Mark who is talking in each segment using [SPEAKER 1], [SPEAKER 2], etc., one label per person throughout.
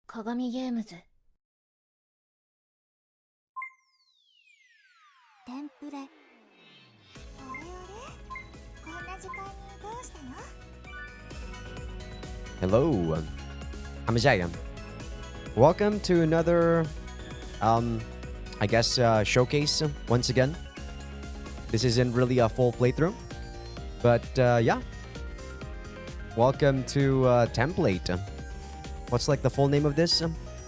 [SPEAKER 1] 鏡ゲームズ。
[SPEAKER 2] テンプレ。あれこんな時間にどうしたの？
[SPEAKER 3] Hello, I'm Azaikyousuke. Welcome to another, I guess, showcase once again. This isn't really a full playthrough, but yeah. Welcome to Template. What's like the full name of this?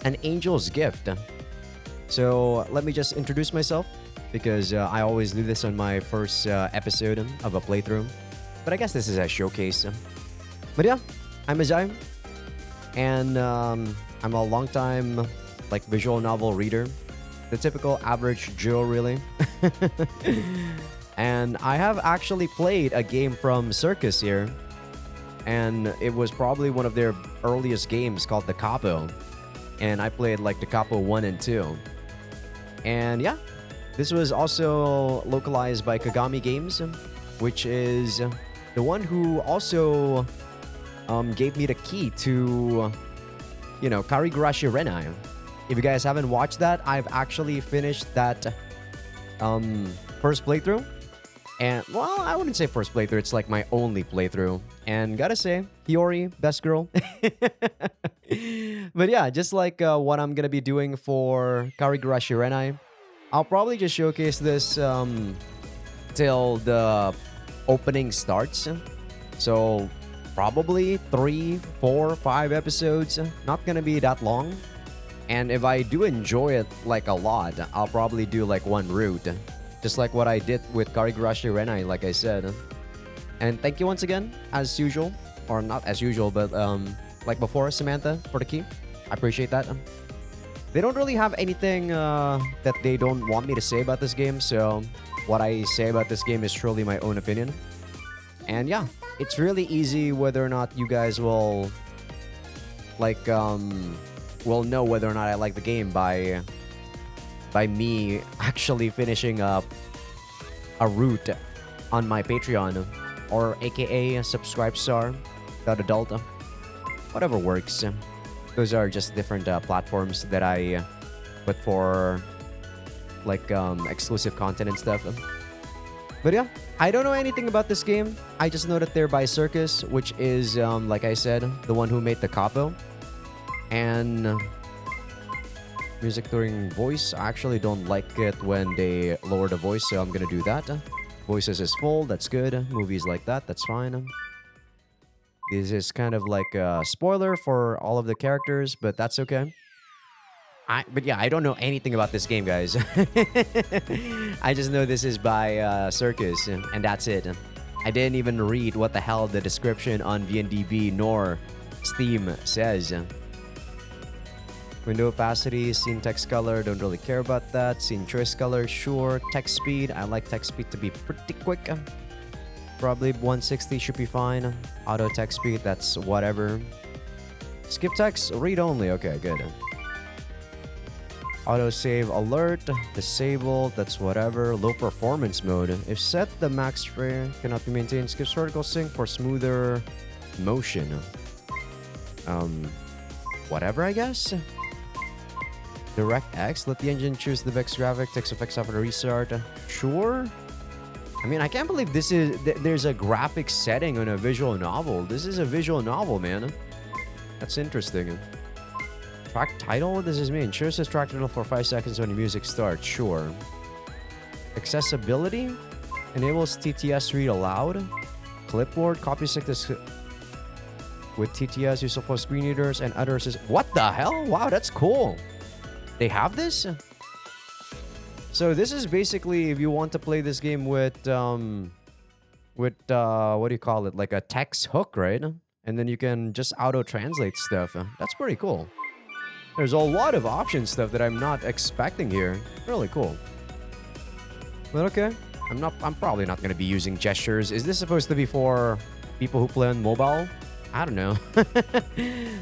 [SPEAKER 3] An Angel's Gift. So let me just introduce myself because I always do this on my first episode of a playthrough. But I guess this is a showcase. But yeah, I'm Azai, and I'm a long time like visual novel reader, the typical average Joe really. And I have actually played a game from Circus here, and it was probably one of their earliest games called the Capo, and I played like the Capo 1 and 2. And yeah, this was also localized by Kagami Games, which is the one who also gave me the key to, you know, Karigurashi Renai. If you guys haven't watched that, I've actually finished that first playthrough. And, well, I wouldn't say first playthrough. It's like my only playthrough. And gotta say, Hiyori, best girl. But yeah, just like what I'm gonna be doing for Karigurashi Renai, I'll probably just showcase this till the opening starts. So probably 3, 4, 5 episodes. Not gonna be that long. And if I do enjoy it like a lot, I'll probably do like one route. Just like what I did with Karigurashi Renai, like I said. And thank you once again, as usual. Or not as usual, but like before, Samantha, for the key. I appreciate that. They don't really have anything that they don't want me to say about this game, so what I say about this game is truly my own opinion. And yeah, it's really easy whether or not you guys will like will know whether or not I like the game by me actually finishing a route on my Patreon, or aka subscribe star adult, whatever works. Those are just different platforms that I put for like exclusive content and stuff. But yeah, I don't know anything about this game. I just know that they're by Circus, which is like I said, the one who made the Capo. And music during voice, I actually don't like it when they lower the voice, so I'm gonna do that. Voices is full, that's good. Movies like that, that's fine. This is kind of like a spoiler for all of the characters, but that's okay. But yeah, I don't know anything about this game, guys. I just know this is by Circus, and that's it. I didn't even read what the hell the description on VNDB nor Steam says. Window opacity, scene text color, don't really care about that. Scene choice color, sure. Text speed, I like text speed to be pretty quick. Probably 160 should be fine. Auto text speed, that's whatever. Skip text, read only, okay, good. Auto save alert, disabled, that's whatever. Low performance mode, if set, the max frame cannot be maintained. Skips vertical sync for smoother motion. Whatever, I guess. DirectX, let the engine choose the best graphic, text effects after the restart. Sure. I mean, I can't believe this is there's a graphic setting on a visual novel. This is a visual novel, man. That's interesting. Track title, what does this mean? Choose this track title for 5 seconds when the music starts. Sure. Accessibility enables TTS read aloud. Clipboard, copy stick this with TTS, useful for screen readers and others. What the hell? Wow, that's cool. They have this? So this is basically if you want to play this game with what do you call it? Like a text hook, right? And then you can just auto translate stuff. That's pretty cool. There's a lot of option stuff that I'm not expecting here. Really cool. But okay. I'm probably not gonna be using gestures. Is this supposed to be for people who play on mobile? I don't know.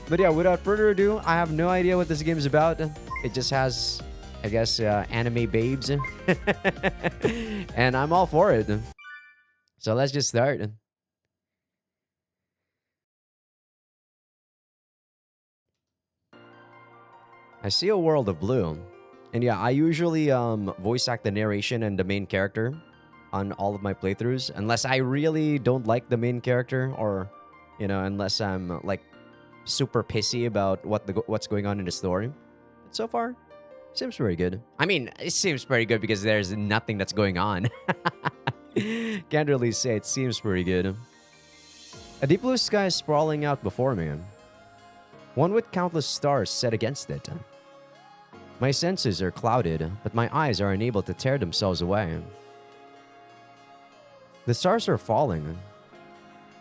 [SPEAKER 3] But yeah, without further ado, I have no idea what this game is about. It just has, I guess, anime babes. And I'm all for it. So let's just start. I see a world of blue. And yeah, I usually voice act the narration and the main character on all of my playthroughs, unless I really don't like the main character, or unless I'm like super pissy about what's going on in the story. But so far, seems pretty good. I mean, it seems pretty good because there's nothing that's going on. Can't really say it seems pretty good. A deep blue sky is sprawling out before me, one with countless stars set against it. My senses are clouded, but my eyes are unable to tear themselves away. The stars are falling.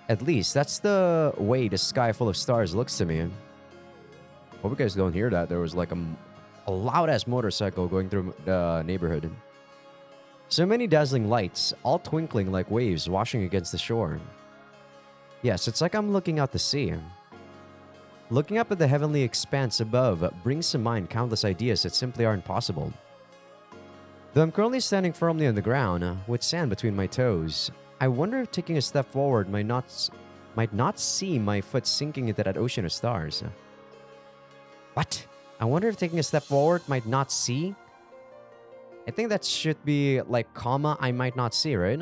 [SPEAKER 3] At least, that's the way the sky full of stars looks to me. Hope you guys don't hear that. There was like a loud-ass motorcycle going through the neighborhood. So many dazzling lights, all twinkling like waves washing against the shore. Yes, it's like I'm looking out to sea. Looking up at the heavenly expanse above brings to mind countless ideas that simply aren't possible. Though I'm currently standing firmly on the ground, with sand between my toes, I wonder if taking a step forward might not see my foot sinking into that ocean of stars. What? I wonder if taking a step forward might not see? I think that should be like comma I might not see, right?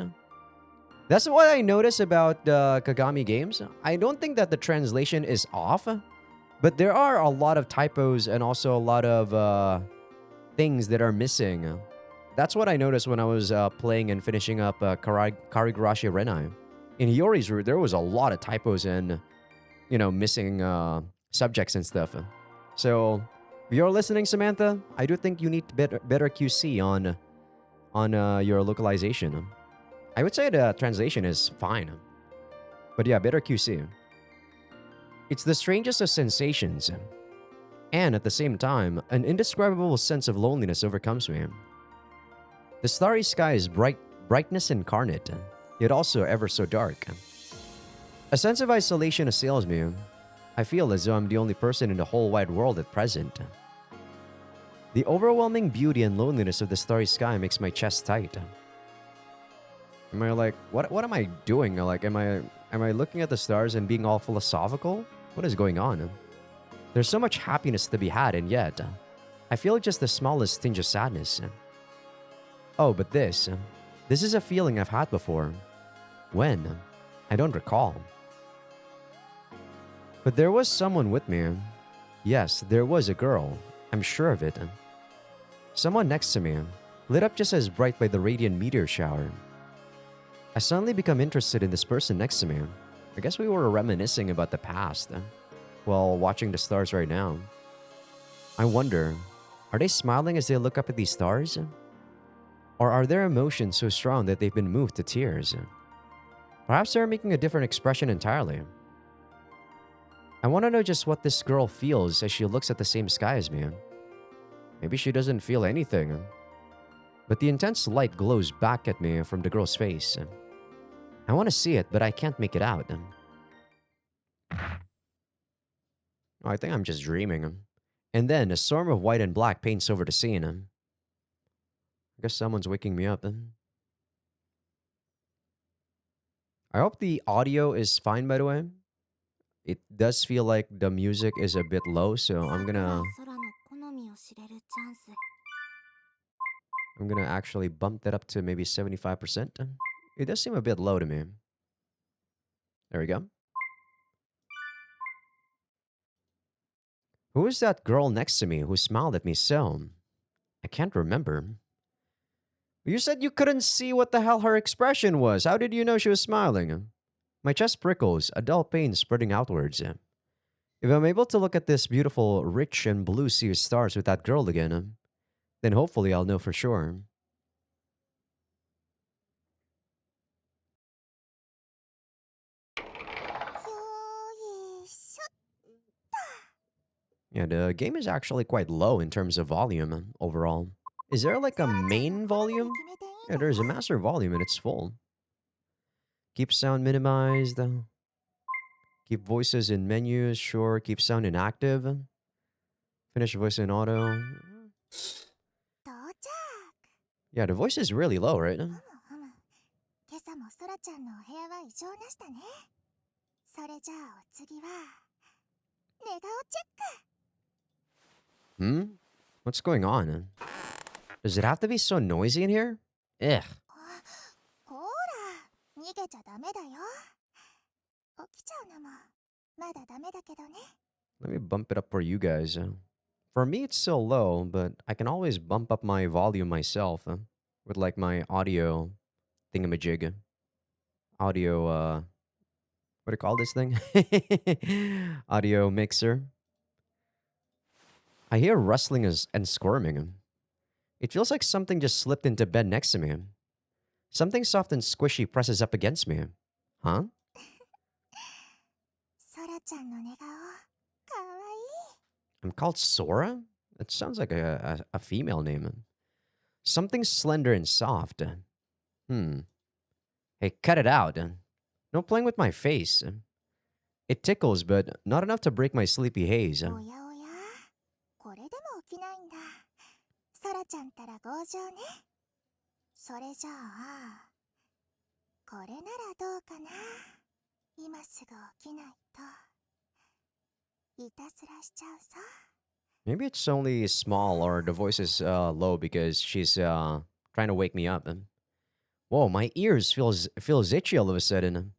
[SPEAKER 3] That's what I notice about the Kagami games. I don't think that the translation is off, but there are a lot of typos and also a lot of things that are missing. That's what I noticed when I was playing and finishing up Karigurashi Renai. In Hiyori's Route, there was a lot of typos and, missing subjects and stuff. So, if you're listening, Samantha, I do think you need better QC on your localization. I would say the translation is fine. But yeah, better QC. It's the strangest of sensations. And at the same time, an indescribable sense of loneliness overcomes me. The starry sky is brightness incarnate, yet also ever so dark. A sense of isolation assails me. I feel as though I'm the only person in the whole wide world at present. The overwhelming beauty and loneliness of the starry sky makes my chest tight. Am I like, what am I doing? Like, am I looking at the stars and being all philosophical? What is going on? There's so much happiness to be had, and yet, I feel just the smallest tinge of sadness. Oh, but this is a feeling I've had before. When? I don't recall. But there was someone with me. Yes, there was a girl. I'm sure of it. Someone next to me, lit up just as bright by the radiant meteor shower. I suddenly become interested in this person next to me. I guess we were reminiscing about the past while watching the stars right now. I wonder, are they smiling as they look up at these stars? Or are their emotions so strong that they've been moved to tears? Perhaps they're making a different expression entirely. I want to know just what this girl feels as she looks at the same sky as me. Maybe she doesn't feel anything. But the intense light glows back at me from the girl's face. I want to see it, but I can't make it out. I think I'm just dreaming. And then a storm of white and black paints over the scene. I guess someone's waking me up. I hope the audio is fine, by the way. It does feel like the music is a bit low, so I'm gonna actually bump that up to maybe 75%. It does seem a bit low to me. There we go. Who is that girl next to me who smiled at me so? I can't remember. You said you couldn't see what the hell her expression was. How did you know she was smiling? My chest prickles, a dull pain spreading outwards. If I'm able to look at this beautiful, rich and blue sea of stars with that girl again, then hopefully I'll know for sure. Yeah, the game is actually quite low in terms of volume overall. Is there like a main volume? Yeah, there's a master volume and it's full. Keep sound minimized. Keep voices in menus, sure. Keep sound inactive. Finish voice in auto. Yeah, the voice is really low, right?
[SPEAKER 2] 今朝もソラちゃんのお部屋は異常なしだね。それじゃあお次は寝顔チェック。
[SPEAKER 3] Hmm? What's going on? Does it have to be so noisy in here? Ugh.
[SPEAKER 2] ほら、逃げちゃダメだよ。起きちゃうのもまだダメだけどね。
[SPEAKER 3] Let me bump it up for you guys. For me, it's still low, but I can always bump up my volume myself with like my audio thingamajig. Audio, what do you call this thing? Audio mixer. I hear rustling and squirming. It feels like something just slipped into bed next to me. Something soft and squishy presses up against me. Huh?
[SPEAKER 2] ソラちゃんの寝顔、かわいい。
[SPEAKER 3] I'm called Sora? That sounds like a female name. Something slender and soft. Hmm. Hey, cut it out. No playing with my face. It tickles, but not enough to break my sleepy haze.
[SPEAKER 2] おやおや、これでも起きないんだ。ソラちゃんたら強情ね。それじゃあ、これならどうかな。今すぐ起きないと、いたずらしちゃうさ。
[SPEAKER 3] Maybe it's only small or the voice is low because she's trying to wake me up. Whoa, my ears feels itchy all of a sudden.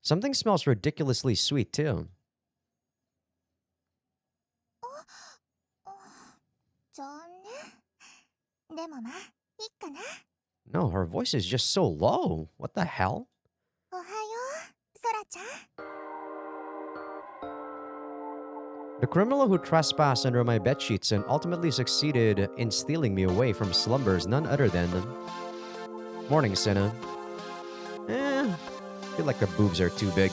[SPEAKER 3] Something smells ridiculously sweet too.
[SPEAKER 2] 残念。でもまあ、いっかな。
[SPEAKER 3] No, her voice is just so low. What the hell?
[SPEAKER 2] おはよう、ソラちゃん。
[SPEAKER 3] The criminal who trespassed under my bedsheets and ultimately succeeded in stealing me away from slumber is none other than... Morning, Senna. I feel like the boobs are too big.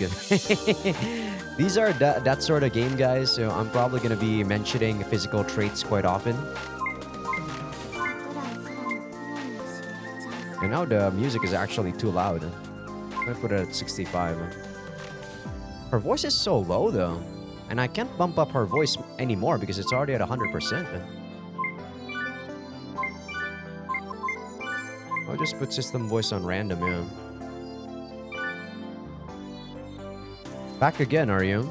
[SPEAKER 3] These are that sort of game, guys, so I'm probably going to be mentioning physical traits quite often. And now the music is actually too loud. I'm going to put it at 65. Her voice is so low, though. And I can't bump up her voice anymore because it's already at 100%. I'll just put system voice on random, yeah. Back again, are you?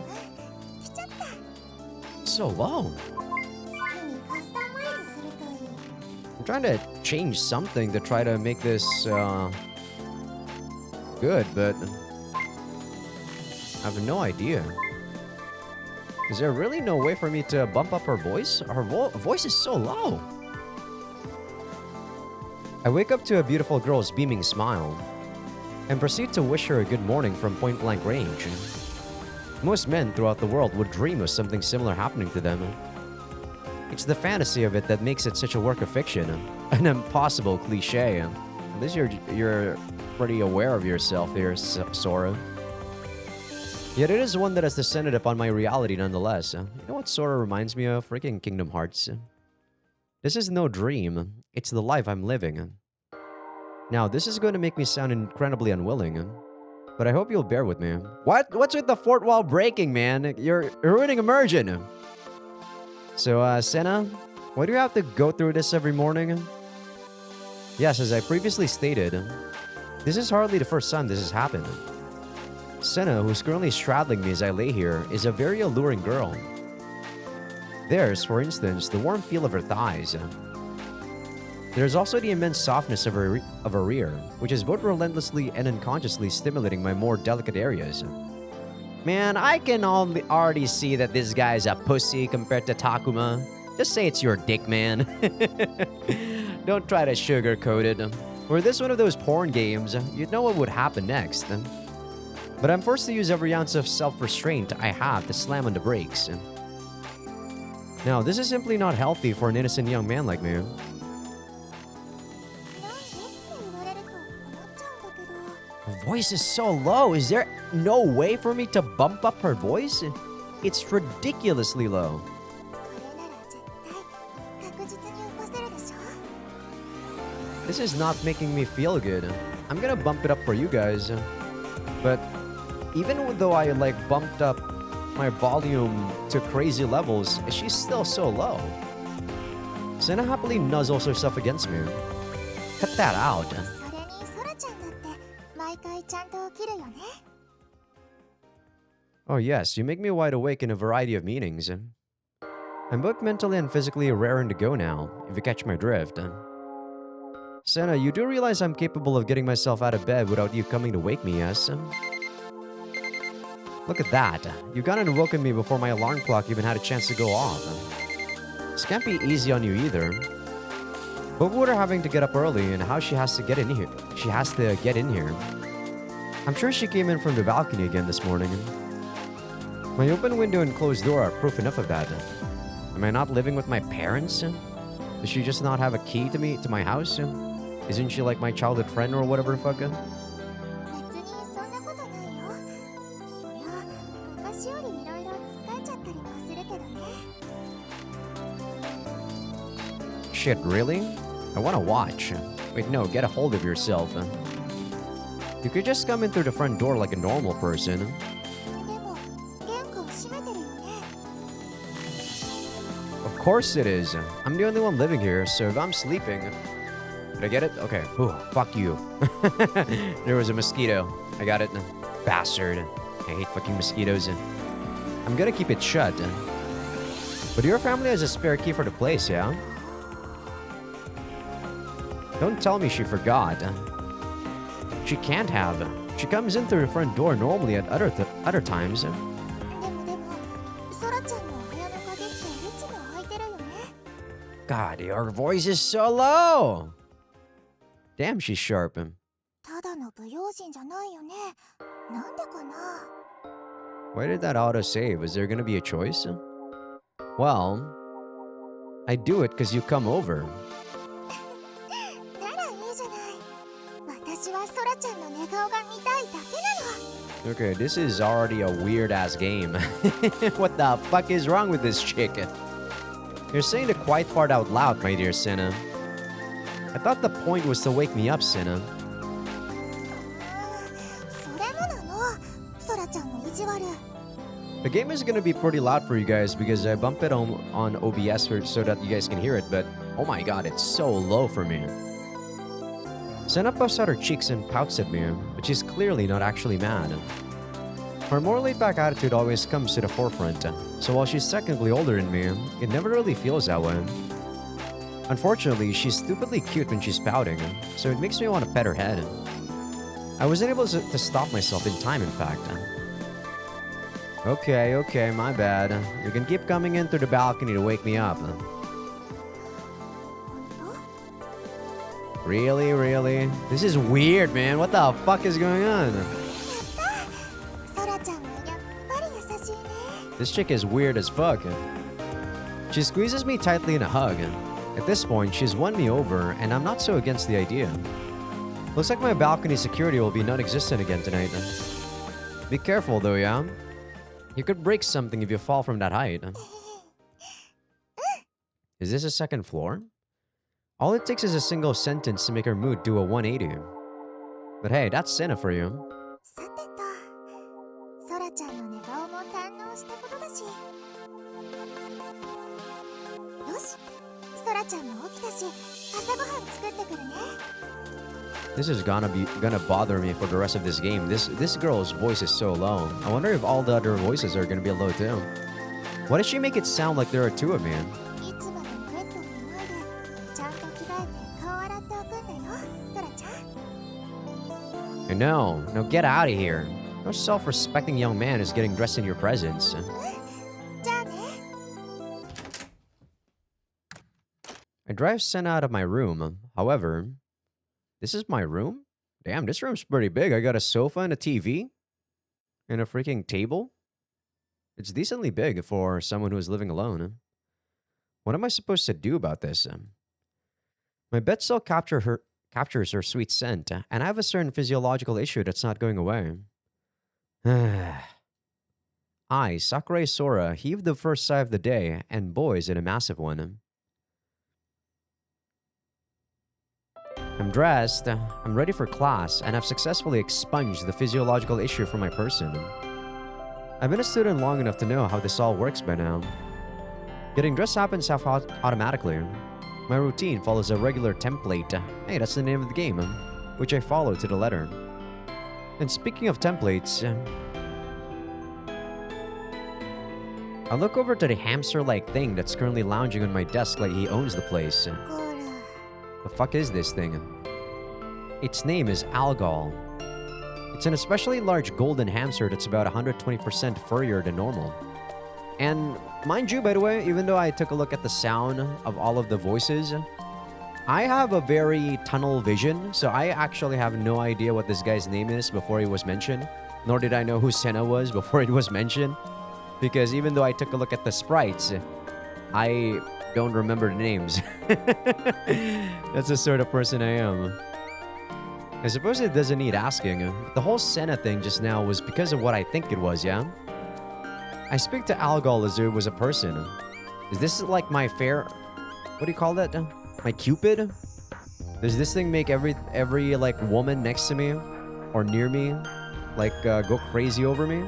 [SPEAKER 2] 来ちゃった。
[SPEAKER 3] It's so low.
[SPEAKER 2] 好きにカスタマイズするといい。
[SPEAKER 3] I'm trying to change something to try to make this good, but I have no idea. Is there really no way for me to bump up her voice? Her voice is so low. I wake up to a beautiful girl's beaming smile and proceed to wish her a good morning from point-blank range. Most men throughout the world would dream of something similar happening to them. It's the fantasy of it that makes it such a work of fiction, an impossible cliche. At least you're pretty aware of yourself here, Sora. Yet it is one that has descended upon my reality nonetheless. You know what Sora reminds me of? Freaking Kingdom Hearts. This is no dream. It's the life I'm living. Now, this is going to make me sound incredibly unwilling, but I hope you'll bear with me. What's with the fourth wall breaking, man? You're ruining immersion. So, Senna, why do you have to go through this every morning? Yes, as I previously stated, this is hardly the first time this has happened. Senna, who's currently straddling me as I lay here, is a very alluring girl. There's, for instance, the warm feel of her thighs. There's also the immense softness of her rear, which is both relentlessly and unconsciously stimulating my more delicate areas. Man, I can already see that this guy's a pussy compared to Takuma. Just say it's your dick, man. Don't try to sugarcoat it. Were this one of those porn games, you'd know what would happen next. But I'm forced to use every ounce of self-restraint I have to slam on the brakes. Now, this is simply not healthy for an innocent young man like me.
[SPEAKER 2] なんでって言われると困っちゃうんだけど。
[SPEAKER 3] Her voice is so low. Is there no way for me to bump up her voice? It's ridiculously low.
[SPEAKER 2] これなら絶対確実に起こせるでしょ。
[SPEAKER 3] This is not making me feel good. I'm gonna bump it up for you guys. But even though I like bumped up my volume to crazy levels, she's still so low. Senna happily nuzzles herself against me. Cut that out.
[SPEAKER 2] それにソラちゃんだって毎回ちゃんと起きるよね。
[SPEAKER 3] Oh yes, you make me wide awake in a variety of meanings. I'm both mentally and physically raring to go now, if you catch my drift. Senna, you do realize I'm capable of getting myself out of bed without you coming to wake me, yes? Look at that. You got and woken me before my alarm clock even had a chance to go off. This can't be easy on you either. But with her having to get up early and how she has to get in here. I'm sure she came in from the balcony again this morning. My open window and closed door are proof enough of that. Am I not living with my parents? Does she just not have a key to my house? Isn't she like my childhood friend or whatever the fuck?
[SPEAKER 2] 別にそんなことないよ。そりゃ昔よりいろいろ疲れちゃったりもするけどね。
[SPEAKER 3] Shit, really? I wanna watch. Wait, no, get a hold of yourself. You could just come in through the front door like a normal person.
[SPEAKER 2] でも玄関閉めてるよね。
[SPEAKER 3] Of course it is. I'm the only one living here, so if I'm sleeping... Did I get it? Okay. Ooh, fuck you. There was a mosquito. I got it. Bastard. I hate fucking mosquitoes. I'm gonna keep it shut. But your family has a spare key for the place, yeah? Don't tell me she forgot. She can't have. She comes in through the front door normally at other times.
[SPEAKER 2] でもソラちゃんのお部屋の鍵っていつも開いてるよね。
[SPEAKER 3] God, your voice is so low. Damn, she's sharp.
[SPEAKER 2] ただの不用心じゃないよね。なんでかな。
[SPEAKER 3] Why did that auto-save? Is there gonna be a choice? Well, I do it because you come over.
[SPEAKER 2] ならいいじゃない。私はソラちゃんの寝顔が見たいだけなの。
[SPEAKER 3] Okay, this is already a weird-ass game. What the fuck is wrong with this chick? You're saying the quiet part out loud, my dear Senna. I thought the point was to wake me up, Senna.
[SPEAKER 2] それもなの。ソラちゃんの意地悪。
[SPEAKER 3] The game is gonna be pretty loud for you guys because I bump it on OBS so that you guys can hear it, but oh my god, it's so low for me. Senna puffs out her cheeks and pouts at me, but she's clearly not actually mad. Her more laid-back attitude always comes to the forefront, so while she's technically older than me, it never really feels that way. Unfortunately, she's stupidly cute when she's pouting, so it makes me want to pet her head. I wasn't able to stop myself in time, in fact. Okay, my bad. You can keep coming in through the balcony to wake me up. Really? This is weird, man. What the fuck is going on?
[SPEAKER 2] ソラちゃんはやっぱり優しいね。
[SPEAKER 3] This chick is weird as fuck. She squeezes me tightly in a hug. At this point, she's won me over, and I'm not so against the idea. Looks like my balcony security will be non-existent again tonight. Be careful though, yeah? You could break something if you fall from that height. Is this a second floor? All it takes is a single sentence to make her mood do a 180. But hey, that's Senna for you.
[SPEAKER 2] さてと、ソラちゃんの寝顔も堪能したことだし。よし、ソラちゃんも起きたし、朝ごはん作ってくるね。
[SPEAKER 3] This is gonna bother me for the rest of this game. This girl's voice is so low. I wonder if all the other voices are gonna be low too. Why does she make it sound like there are two of me?
[SPEAKER 2] いつまでもベッドの前で、ちゃんと着替えて顔洗っておくんだよ、ソラちゃん。
[SPEAKER 3] No, get out of here. No self-respecting young man is getting dressed in your presence.
[SPEAKER 2] じゃあね。
[SPEAKER 3] I drive Senna out of my room. However, this is my room? Damn, this room's pretty big. I got a sofa and a TV. And a freaking table. It's decently big for someone who's living alone. What am I supposed to do about this? My bed still captures her sweet scent, and I have a certain physiological issue that's not going away. I, Sakurai Sora, heaved the first sigh of the day, and boy, is it a massive one. I'm dressed, I'm ready for class, and I've successfully expunged the physiological issue from my person. I've been a student long enough to know how this all works by now. Getting dressed happens half automatically. My routine follows a regular template. Hey, that's the name of the game, which I follow to the letter. And speaking of templates, I look over to the hamster-like thing that's currently lounging on my desk like he owns the place.
[SPEAKER 2] こら
[SPEAKER 3] The fuck is this thing? Its name is Algol. It's an especially large golden hamster that's about 120% furrier than normal. And mind you, by the way, even though I took a look at the sound of all of the voices, I have a very tunnel vision, so I actually have no idea what this guy's name is before he was mentioned, nor did I know who Senna was before it was mentioned, because even though I took a look at the sprites, I don't remember the names. That's the sort of person I am. I suppose it doesn't need asking. The whole Senna thing just now was because of what I think it was, yeah? I speak to Algol as though it was a person. Is this like my fair... What do you call that? My Cupid? Does this thing make every like woman next to me or near me like go crazy over me?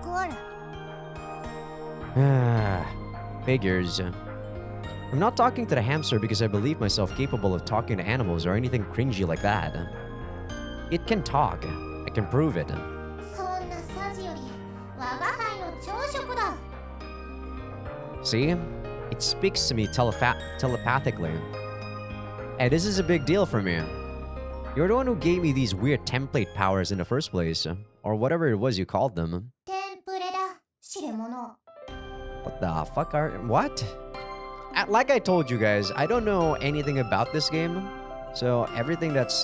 [SPEAKER 2] こら
[SPEAKER 3] Figures. I'm not talking to the hamster because I believe myself capable of talking to animals or anything cringy like that. It can talk. I can prove it.
[SPEAKER 2] そんなサジより我が輩の朝食だ
[SPEAKER 3] See? It speaks to me telepathically. And this is a big deal for me. You're the one who gave me these weird template powers in the first place. Or whatever it was you called them.
[SPEAKER 2] テンプレだ知れ者
[SPEAKER 3] What the fuck are... What? Like I told you guys, I don't know anything about this game. So everything that's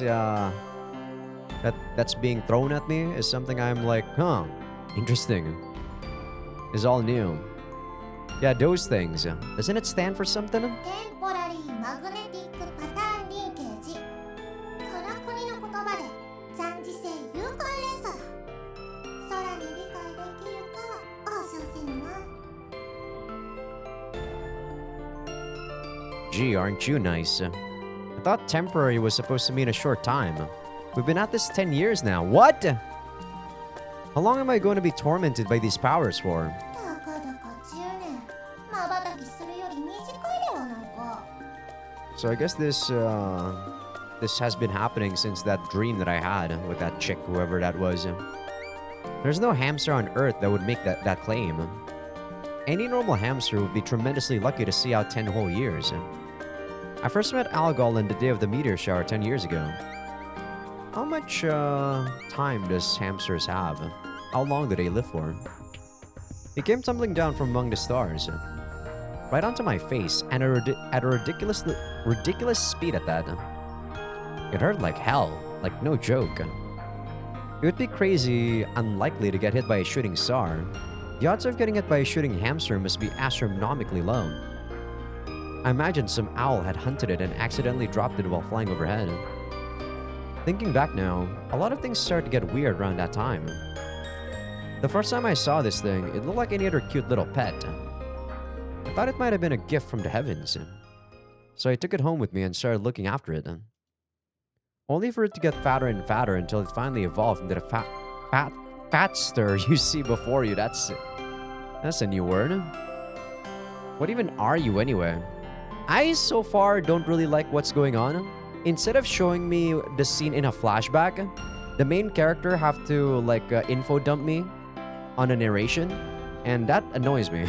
[SPEAKER 3] being thrown at me is something I'm like, huh, interesting. Is all new. Yeah, those things. Doesn't it stand for something?
[SPEAKER 2] テンポラリーマグネティックパターンリンケージからくりの言葉で残時性有関連差ださらに理解できるかは王将せぬな
[SPEAKER 3] Gee, aren't you nice? I thought temporary was supposed to mean a short time. We've been at this 10 years now. What? How long am I going to be tormented by these powers for?
[SPEAKER 2] たかだか10年まばたきするより短いではないか
[SPEAKER 3] So I guess this has been happening since that dream that I had with that chick, whoever that was. There's no hamster on Earth that would make that claim. Any normal hamster would be tremendously lucky to see out 10 whole years. I first met Algol on the day of the meteor shower 10 years ago. How much time does hamsters have? How long do they live for? He came tumbling down from among the stars, right onto my face, and at a ridiculous speed at that. It hurt like hell, like no joke. It would be crazy unlikely to get hit by a shooting star. The odds of getting hit by a shooting hamster must be astronomically low. I imagine some owl had hunted it and accidentally dropped it while flying overhead. Thinking back now, a lot of things started to get weird around that time. The first time I saw this thing, it looked like any other cute little pet. I thought it might have been a gift from the heavens. So I took it home with me and started looking after it. Only for it to get fatter and fatter until it finally evolved into the fatster you see before you. That's a new word. What even are you anyway? I so far don't really like what's going on. Instead of showing me the scene in a flashback, the main character have to like info dump me on a narration, and that annoys me.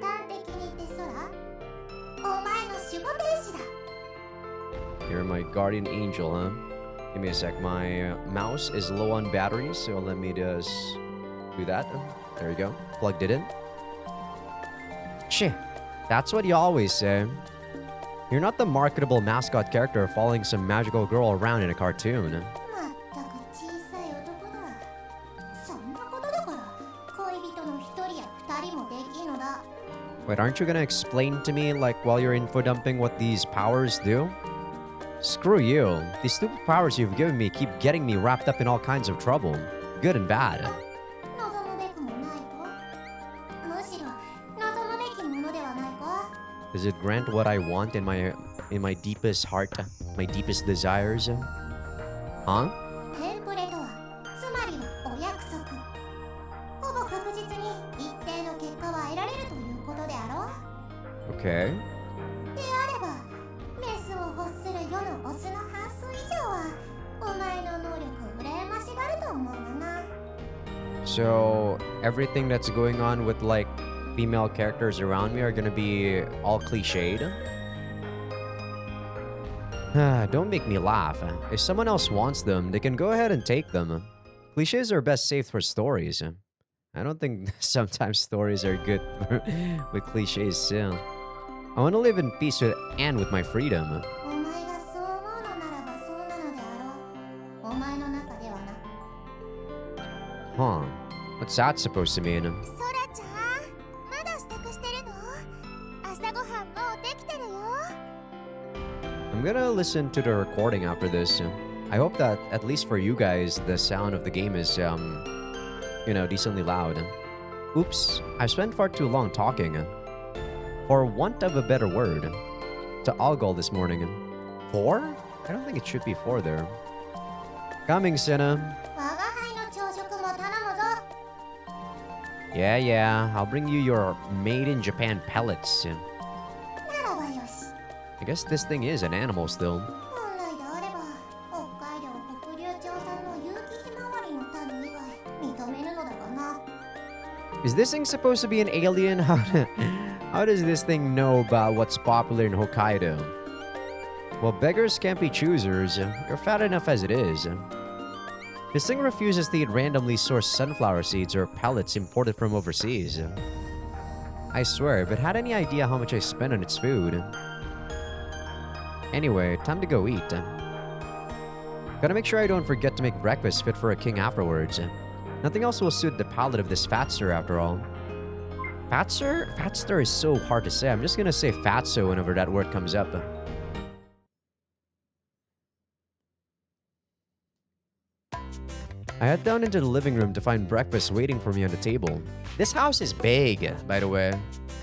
[SPEAKER 2] 端的に言って空お前の守護天使だ
[SPEAKER 3] You're my guardian angel, huh? Give me a sec. My mouse is low on battery, so let me just do that. There you go. Plugged it in. Shit. That's what you always say. You're not the marketable mascot character following some magical girl around in a cartoon.
[SPEAKER 2] まったく小さい男だそんなことだから恋人の一人や二人もできんのだ
[SPEAKER 3] Wait, aren't you gonna explain to me, like, while you're info dumping what these powers do? Screw you. These stupid powers you've given me keep getting me wrapped up in all kinds of trouble. Good and bad.
[SPEAKER 2] 望むべくもないかむしろ望むべきものではないか
[SPEAKER 3] Does it grant what I want in my deepest heart, my deepest desires? Huh?
[SPEAKER 2] テンプレとはつまりはお約束ほぼ確実に一定の結果は得られるということであろう
[SPEAKER 3] Okay.
[SPEAKER 2] であればメスを欲する世のオスの半数以上はお前の能力を羨ましがると思うがな
[SPEAKER 3] So everything that's going on with like female characters around me are gonna be all cliched. Don't make me laugh. If someone else wants them, they can go ahead and take them. Cliches are best saved for stories. I don't think sometimes stories are good with cliches still. I want to live in peace with and with my freedom.
[SPEAKER 2] お前がそう思うのならばそうなのであろう。お前の中ではな。
[SPEAKER 3] Huh. What's that supposed to mean?
[SPEAKER 2] ソラちゃん、まだ支度してるの？朝ごはんもうできてるよ。
[SPEAKER 3] I'm gonna listen to the recording after this. I hope that, at least for you guys, the sound of the game is, decently loud. Oops, I've spent far too long talking. For want of a better word. To Algol this morning. 4? I don't think it should be 4 there. Coming, Senna.
[SPEAKER 2] 我が輩の朝食も頼むぞ。
[SPEAKER 3] Yeah, I'll bring you your made in Japan pellets.
[SPEAKER 2] ならばよし。
[SPEAKER 3] I guess this thing is an animal still.
[SPEAKER 2] 本来であれば、北海道北竜町産の有機ひまわりの種以外認めるのだがな。
[SPEAKER 3] Is this thing supposed to be an alien? How does this thing know about what's popular in Hokkaido? Well, beggars can't be choosers. You're fat enough as it is. This thing refuses to eat randomly sourced sunflower seeds or pellets imported from overseas. I swear, if it had any idea how much I spent on its food. Anyway, time to go eat. Gotta make sure I don't forget to make breakfast fit for a king afterwards. Nothing else will suit the palate of this fatster after all. Fatster? Fatster is so hard to say. I'm just gonna say fatso whenever that word comes up. I head down into the living room to find breakfast waiting for me on the table. This house is big, by the way.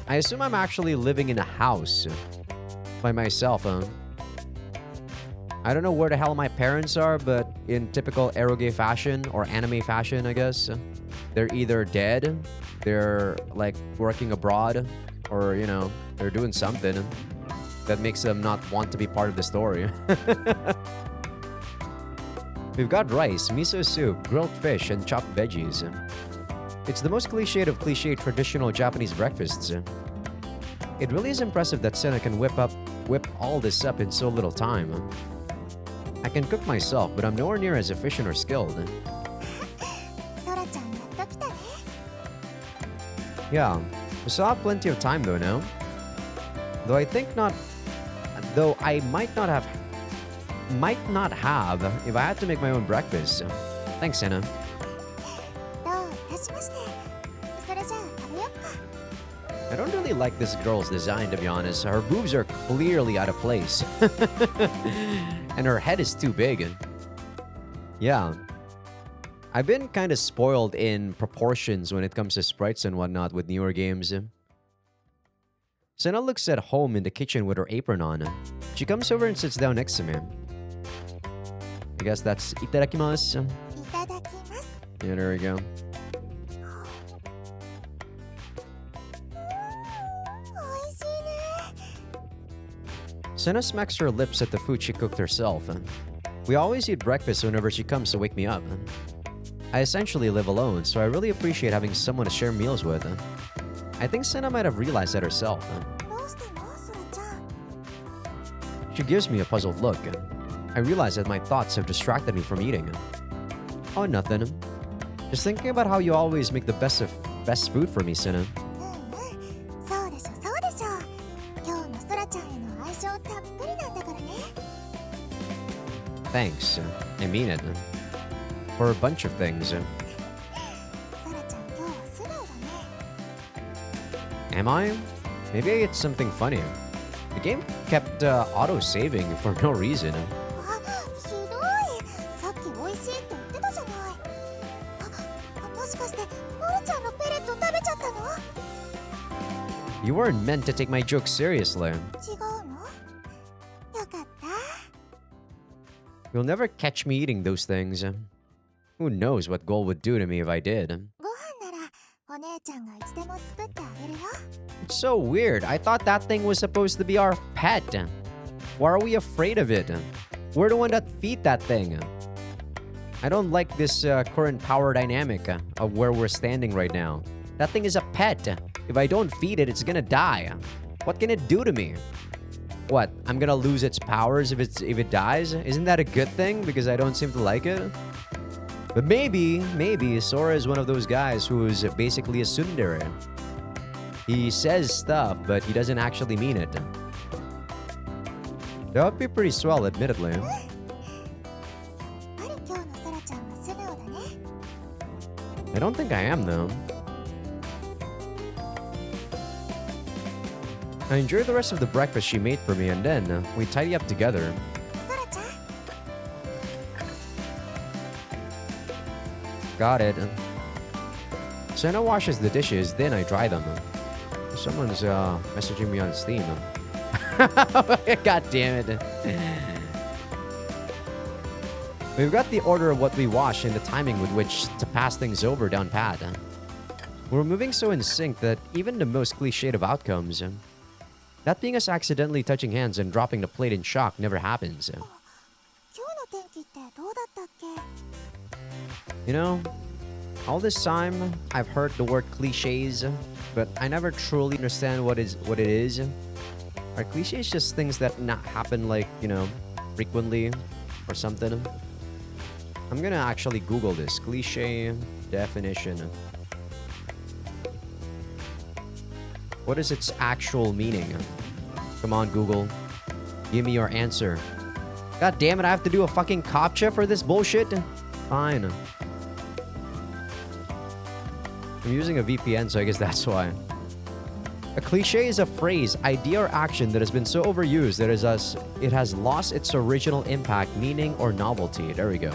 [SPEAKER 3] I assume I'm actually living in a house by myself, huh? I don't know where the hell my parents are, but in typical eroge fashion or anime fashion, I guess, they're either dead, they're like working abroad, or they're doing something that makes them not want to be part of the story. We've got rice, miso soup, grilled fish, and chopped veggies. It's the most cliched of cliched traditional Japanese breakfasts. It really is impressive that Senna can whip all this up in so little time. I can cook myself, but I'm nowhere near as efficient or skilled.
[SPEAKER 2] ソラちゃんやっと来たね。
[SPEAKER 3] Yeah, we still have plenty of time though, no? Though I might not have if I had to make my own breakfast. Thanks, Senna.
[SPEAKER 2] どういたしまして。それじゃあ食べよっか。
[SPEAKER 3] I don't really like this girl's design, to be honest. Her boobs are clearly out of place. And her head is too big. Yeah. I've been kind of spoiled in proportions when it comes to sprites and whatnot with newer games. Senna looks at home in the kitchen with her apron on. She comes over and sits down next to me. I guess that's itadakimasu.
[SPEAKER 2] いただきます。
[SPEAKER 3] Yeah, there we go.
[SPEAKER 2] おいしいね。
[SPEAKER 3] Senna smacks her lips at the food she cooked herself. We always eat breakfast whenever she comes to wake me up. I essentially live alone, so I really appreciate having someone to share meals with. I think Senna might have realized that herself.
[SPEAKER 2] どうしてのソラちゃん。
[SPEAKER 3] She gives me a puzzled look. I realize that my thoughts have distracted me from eating. Oh, nothing. Just thinking about how you always make the best food for me, Senna.
[SPEAKER 2] そうでしょそうでしょ。今日もソラちゃんへの愛情たっぷりなんだからね。
[SPEAKER 3] Thanks. I mean it. For a bunch of things.
[SPEAKER 2] ソラちゃん今日は素直だね。
[SPEAKER 3] Am I? Maybe I ate something funny. The game kept auto-saving for no reason.
[SPEAKER 2] あ、ひどい。さっき美味しいって言ってたじゃない。もしかしてモルちゃんのペレット食べちゃったの？
[SPEAKER 3] You weren't meant to take my joke seriously.
[SPEAKER 2] 違うの？よかった。
[SPEAKER 3] You'll never catch me eating those things. Who knows what Gold would do to me if I did.
[SPEAKER 2] ご飯ならお姉ちゃんがいつでも作ってあげるよ。
[SPEAKER 3] It's so weird. I thought that thing was supposed to be our pet. Why are we afraid of it? We're the one that feed that thing. I don't like this current power dynamic of where we're standing right now. That thing is a pet. If I don't feed it, it's gonna die. What can it do to me? What? I'm gonna lose its powers if it dies? Isn't that a good thing? Because I don't seem to like it? But maybe Sora is one of those guys who's basically a tsundere. He says stuff, but he doesn't actually mean it. That would be pretty swell, admittedly.
[SPEAKER 2] やっぱり今日のソラちゃんは素直だね。
[SPEAKER 3] I don't think I am, though. I enjoy the rest of the breakfast she made for me, and then we tidy up together.
[SPEAKER 2] ソラちゃん、
[SPEAKER 3] Got it. Senna washes the dishes, then I dry them. Someone's messaging me on Steam. God damn it. We've got the order of what we wash and the timing with which to pass things over down pat. We're moving so in sync that even the most cliched of outcomes, that being us accidentally touching hands and dropping the plate in shock, never happens.
[SPEAKER 2] 今日の天気ってどうだったっけ？
[SPEAKER 3] You know, all this time I've heard the word cliches, but I never truly understand what it is. Are cliches just things that not happen like, you know, frequently or something? I'm gonna actually Google this. Cliche definition. What is its actual meaning? Come on, Google. Give me your answer. God damn it, I have to do a fucking CAPTCHA for this bullshit? Fine. I'm using a VPN, so I guess that's why. A cliche is a phrase, idea, or action that has been so overused that it has lost its original impact, meaning, or novelty. There we go.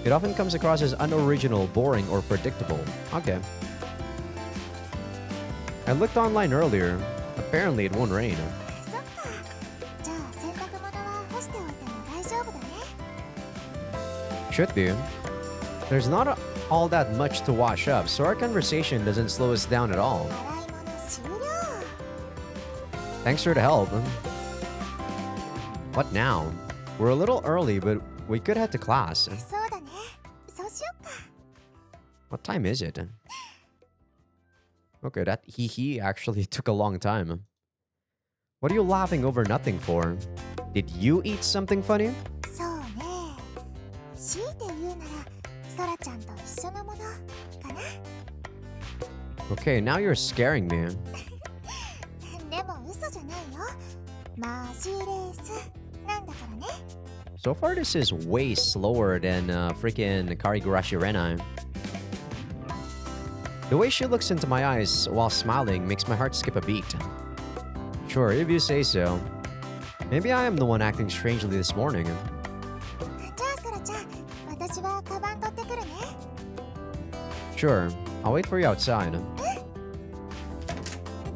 [SPEAKER 3] It often comes across as unoriginal, boring, or predictable. Okay. I looked online earlier. Apparently, it won't rain.
[SPEAKER 2] そっか。じゃあ洗濯物は干しておいても大丈夫だね。
[SPEAKER 3] Should be. There's not all that much to wash up, so our conversation doesn't slow us down at all.
[SPEAKER 2] 洗い物終了。
[SPEAKER 3] Thanks for the help. What now? We're a little early, but we could head to class.
[SPEAKER 2] そうだね。そうしよっか。
[SPEAKER 3] What time is it? Okay, that hee actually took a long time. What are you laughing over nothing for? Did you eat something funny?
[SPEAKER 2] そうね。強いて言うなら、ソラちゃんと一緒のものかな。
[SPEAKER 3] Okay, now you're scaring me.
[SPEAKER 2] でも嘘じゃないよ。マジレースなんだからね。
[SPEAKER 3] So far, this is way slower than freaking Karigurashi Renai. The way she looks into my eyes while smiling makes my heart skip a beat. Sure, if you say so. Maybe I am the one acting strangely this morning.
[SPEAKER 2] じゃあソラちゃん、私はカバン取ってくるね。
[SPEAKER 3] Sure, I'll wait for you outside.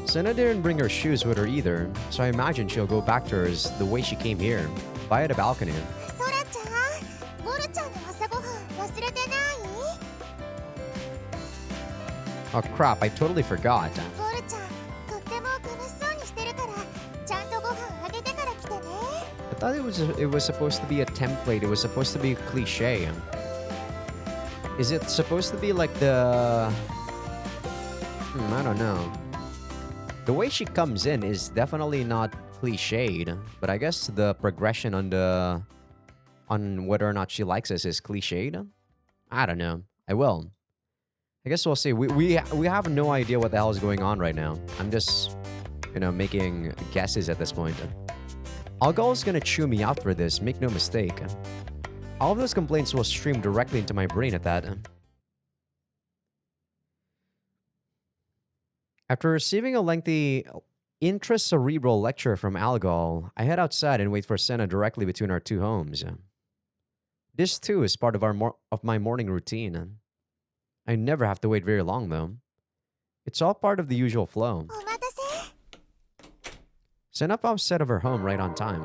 [SPEAKER 3] Senna didn't bring her shoes with her either, so I imagine she'll go back to hers the way she came here, via the balcony.
[SPEAKER 2] ソラちゃん、ボルちゃんの朝ごはん忘れてない？
[SPEAKER 3] Oh crap, I totally forgot.
[SPEAKER 2] ボルちゃん、とっても楽しそうにしてるから、ちゃんとご飯あげてから来てね。
[SPEAKER 3] I thought it was supposed to be a template, it was supposed to be a cliche. Is it supposed to be like the... I don't know. The way she comes in is definitely not cliched, but I guess the progression on whether or not she likes us is cliched. I don't know. I will. I guess we'll see. We have no idea what the hell is going on right now. I'm just, you know, making guesses at this point. Algal is gonna chew me out for this, make no mistake. All of those complaints will stream directly into my brain at that. After receiving a lengthy intracerebral lecture from Algal, I head outside and wait for Senna directly between our two homes. This too is part of my morning routine. I never have to wait very long though. It's all part of the usual flow.
[SPEAKER 2] お待たせ。
[SPEAKER 3] Senna pops out of her home right on time.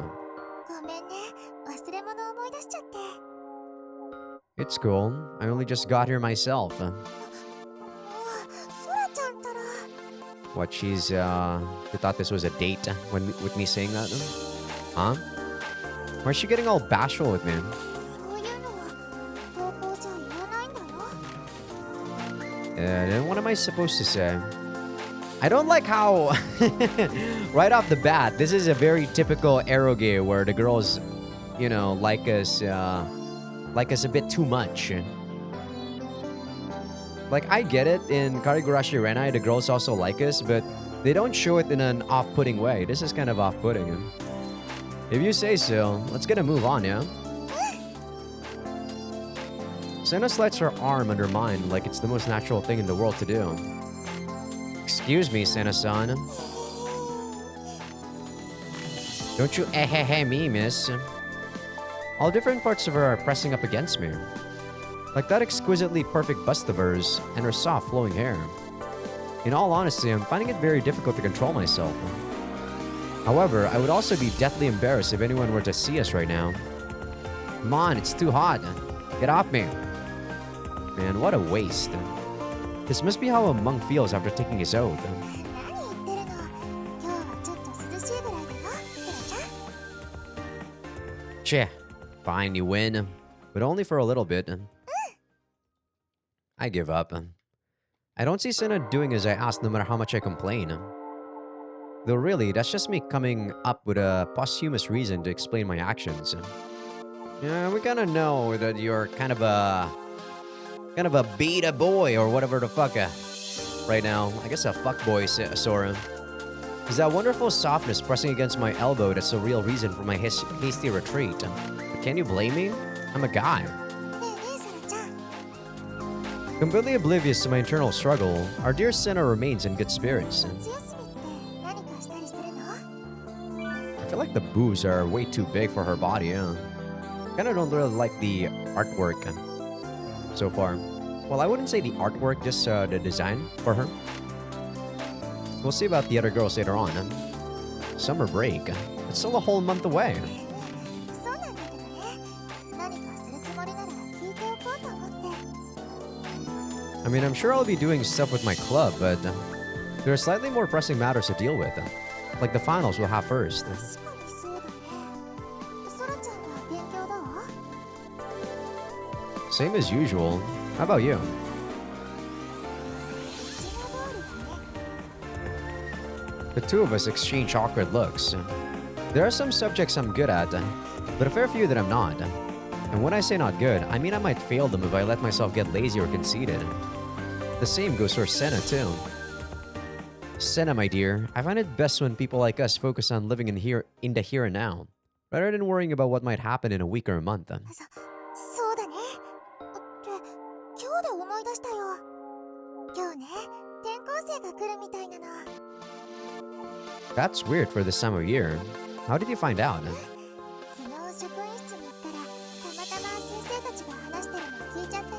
[SPEAKER 2] ごめんね、忘れ物思い出しちゃって。
[SPEAKER 3] It's cool. I only just got here myself.
[SPEAKER 2] ソラちゃんったら。
[SPEAKER 3] What, she thought this was a date with me saying that? Huh? Why is she getting all bashful with me?
[SPEAKER 2] そういうのは
[SPEAKER 3] Then what am I supposed to say? I don't like how, right off the bat, this is a very typical eroge where the girls, like us a bit too much. Like, I get it, in Karigurashi Renai, the girls also like us, but they don't show it in an off-putting way. This is kind of off-putting. If you say so, let's get a move on, yeah? Senna slides her arm under mine like it's the most natural thing in the world to do. Excuse me, Senna-san. Don't you me, miss. All different parts of her are pressing up against me. Like that exquisitely perfect bust of hers and her soft flowing hair. In all honesty, I'm finding it very difficult to control myself. However, I would also be deathly embarrassed if anyone were to see us right now. Come on, it's too hot. Get off me. Man, what a waste. This must be how a monk feels after taking his oath.
[SPEAKER 2] 何言ってるの。今日はちょっと涼しいぐらいだよ、セラちゃん。
[SPEAKER 3] Cheh. Fine, you win. But only for a little bit. I give up. I don't see Senna doing as I ask no matter how much I complain. Though really, that's just me coming up with a posthumous reason to explain my actions. Yeah, we kinda know that you're kind of a beta boy or whatever the fuck right now. I guess a fuckboy, Sora. Is that wonderful softness pressing against my elbow that's the real reason for my hasty retreat. But can you blame me? I'm a guy.
[SPEAKER 2] ねえねえ、セラちゃん。
[SPEAKER 3] Completely oblivious to my internal struggle, our dear Senna remains in good spirits.
[SPEAKER 2] 夏休みって何かしたりするの？
[SPEAKER 3] I feel like the boobs are way too big for her body, yeah. Kinda don't really like the artwork so far. Well, I wouldn't say the artwork, just the design for her. We'll see about the other girls later on. Summer break. It's still a whole month away.
[SPEAKER 2] そうなんだけどね。何かするつもりなら聞いておこうと思って。
[SPEAKER 3] I mean, I'm sure I'll be doing stuff with my club, but there are slightly more pressing matters to deal with. Like the finals we'll have first.
[SPEAKER 2] 確かにそうだね。ソラちゃんは勉強どう？
[SPEAKER 3] Same as usual. How about you?
[SPEAKER 2] いつも通りだね。
[SPEAKER 3] The two of us exchange awkward looks. There are some subjects I'm good at, but a fair few that I'm not. And when I say not good, I mean I might fail them if I let myself get lazy or conceited. The same goes for Senna too. Senna, my dear, I find it best when people like us focus on living in the here and now, rather than worrying about what might happen in a week or a month.
[SPEAKER 2] そうだね。って今日で思い出したよ。今日ね、転校生が来るみたいなの。
[SPEAKER 3] That's weird for this time of year. How did you find out?
[SPEAKER 2] 昨日職員室に行ったらたまたま先生たちが話してるの聞いちゃってね。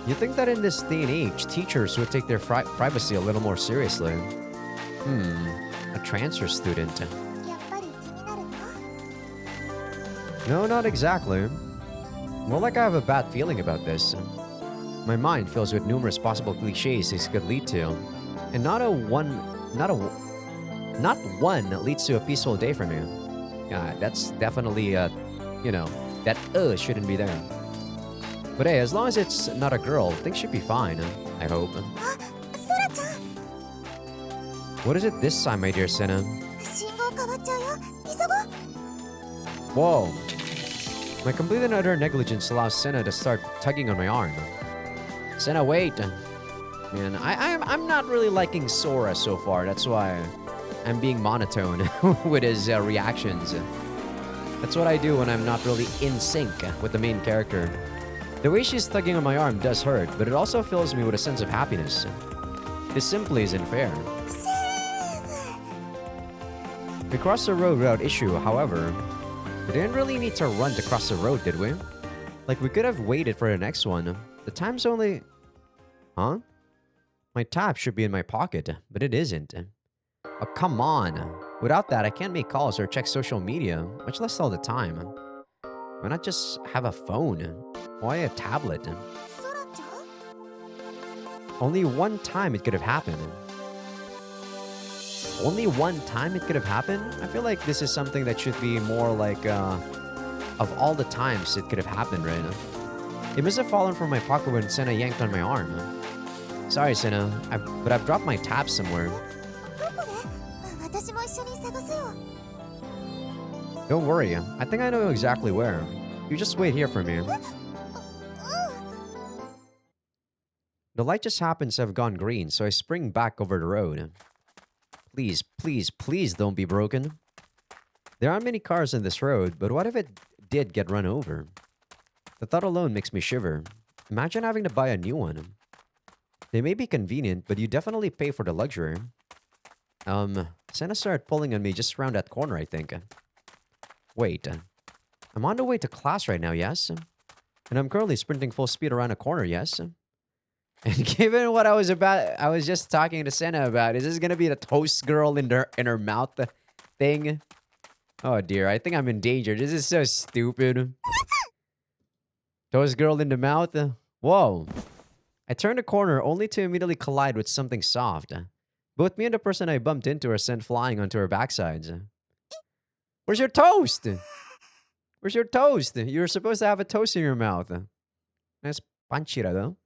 [SPEAKER 3] You'd think that in this day and age, teachers would take their privacy a little more seriously. A transfer student.
[SPEAKER 2] やっぱり気になるの？
[SPEAKER 3] No, not exactly. More like I have a bad feeling about this. My mind fills with numerous possible cliches this could lead to, and not one leads to a peaceful day for me. Yeah, that's definitely that shouldn't be there. But hey, as long as it's not a girl, things should be fine, I hope.
[SPEAKER 2] あ、ソラちゃん。
[SPEAKER 3] What is it this time, my dear Senna?
[SPEAKER 2] 信号変わっちゃうよ。急ごう。
[SPEAKER 3] Whoa. My complete and utter negligence allows Senna to start tugging on my arm. Senna, wait. Man, I'm not really liking Sora so far. That's why I'm being monotone with his reactions. That's what I do when I'm not really in sync with the main character. The way she's tugging on my arm does hurt, but it also fills me with a sense of happiness. This simply isn't fair.
[SPEAKER 2] セーブ。
[SPEAKER 3] We crossed the road without issue, however. We didn't really need to run to cross the road, did we? Like, we could have waited for the next one. The time's only... Huh? My tab should be in my pocket, but it isn't. Oh, come on. Without that, I can't make calls or check social media, much less all the time. Why not just have a phone? Why a tablet?
[SPEAKER 2] ソラちゃん？
[SPEAKER 3] Only one time it could have happened. Only one time it could have happened? I feel like this is something that should be more like, of all the times it could have happened, right? It must have fallen from my pocket when Senna yanked on my arm. Sorry, Senna, but I've dropped my tab somewhere.
[SPEAKER 2] どこで？私も一緒に探すよ。
[SPEAKER 3] Don't worry, I think I know exactly where. You just wait here for me. The light just happens to have gone green, so I spring back over the road. Please, please, please don't be broken. There aren't many cars on this road, but what if it did get run over? The thought alone makes me shiver. Imagine having to buy a new one. They may be convenient, but you definitely pay for the luxury. Senna started pulling on me just around that corner, I think. Wait, I'm on the way to class right now, yes? And I'm currently sprinting full speed around a corner, yes? And given what I was just talking to Senna about, is this gonna be the toast girl in her mouth thing? Oh dear, I think I'm in danger. This is so stupid. Toast girl in the mouth? Whoa. I turned a corner only to immediately collide with something soft. Both me and the person I bumped into are sent flying onto our backsides. Where's your toast? Where's your toast? You're supposed to have a toast in your mouth. Nice panchira, though.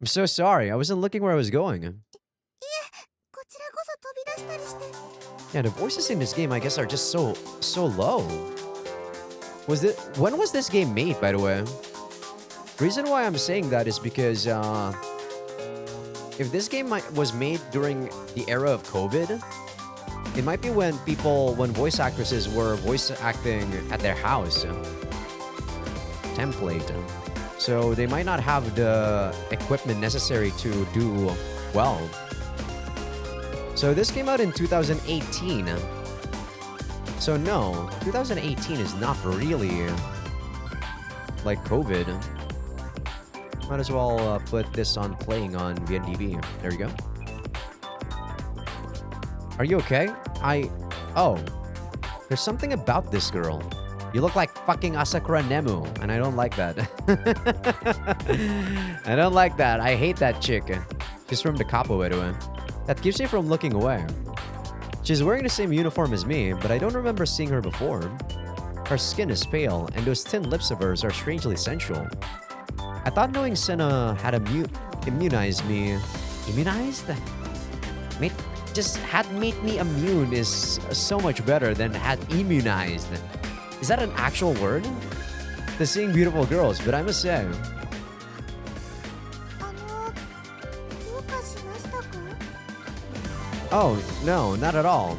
[SPEAKER 3] I'm so sorry. I wasn't looking where I was going.
[SPEAKER 2] こちらこそ飛び出したりして。
[SPEAKER 3] Yeah, the voices in this game, I guess, are just so low. When was this game made, by the way? Reason why I'm saying that is because if this game was made during the era of COVID, it might be when voice actresses were voice acting at their house. Template. So they might not have the equipment necessary to do well. So this came out in 2018. So no, 2018 is not really like COVID. Might as well put this on playing on VNDB. There you go. Are you okay? Oh. There's something about this girl. You look like fucking Asakura Nemu, and I don't like that. I don't like that. I hate that chick. She's from the Capo, by the way. That keeps me from looking away. She's wearing the same uniform as me, but I don't remember seeing her before. Her skin is pale, and those thin lips of hers are strangely sensual. I thought knowing Senna had immunized me... Immunized? Just had made me immune is so much better than had immunized. Is that an actual word? To seeing beautiful girls, but I must say...
[SPEAKER 2] どうかしましたか？
[SPEAKER 3] Oh, no, not at all.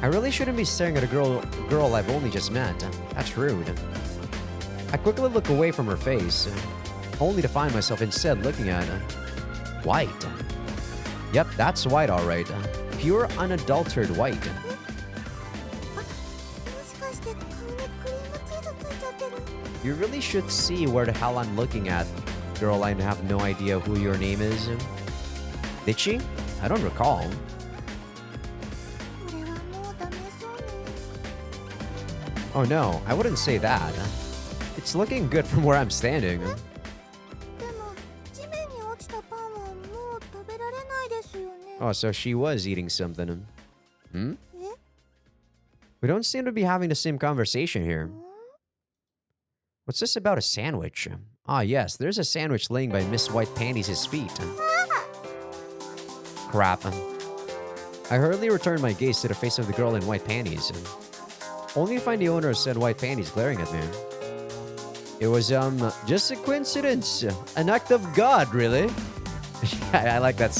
[SPEAKER 3] I really shouldn't be staring at a girl I've only just met. That's rude. I quickly look away from her face, only to find myself instead looking at white. Yep, that's white, alright. Pure, unadulterated white.
[SPEAKER 2] もしかして顔にクリームチーズついちゃってる？
[SPEAKER 3] You really should see where the hell I'm looking at. Girl, I have no idea who your name is. Did she? I don't recall.
[SPEAKER 2] これはもうダメそうね。
[SPEAKER 3] Oh no, I wouldn't say that. It's looking good from where I'm standing.
[SPEAKER 2] でも地面に落ちたパンはもう食べられないですよね。
[SPEAKER 3] Oh, so she was eating something. Hmm?
[SPEAKER 2] え？
[SPEAKER 3] We don't seem to be having the same conversation here. What's this about a sandwich? Ah, yes, there's a sandwich laying by Miss White Panties' feet. Crap. I hurriedly returned my gaze to the face of the girl in white panties. Only to find the owner of said white panties glaring at me. It was, just a coincidence. An act of God, really. I like that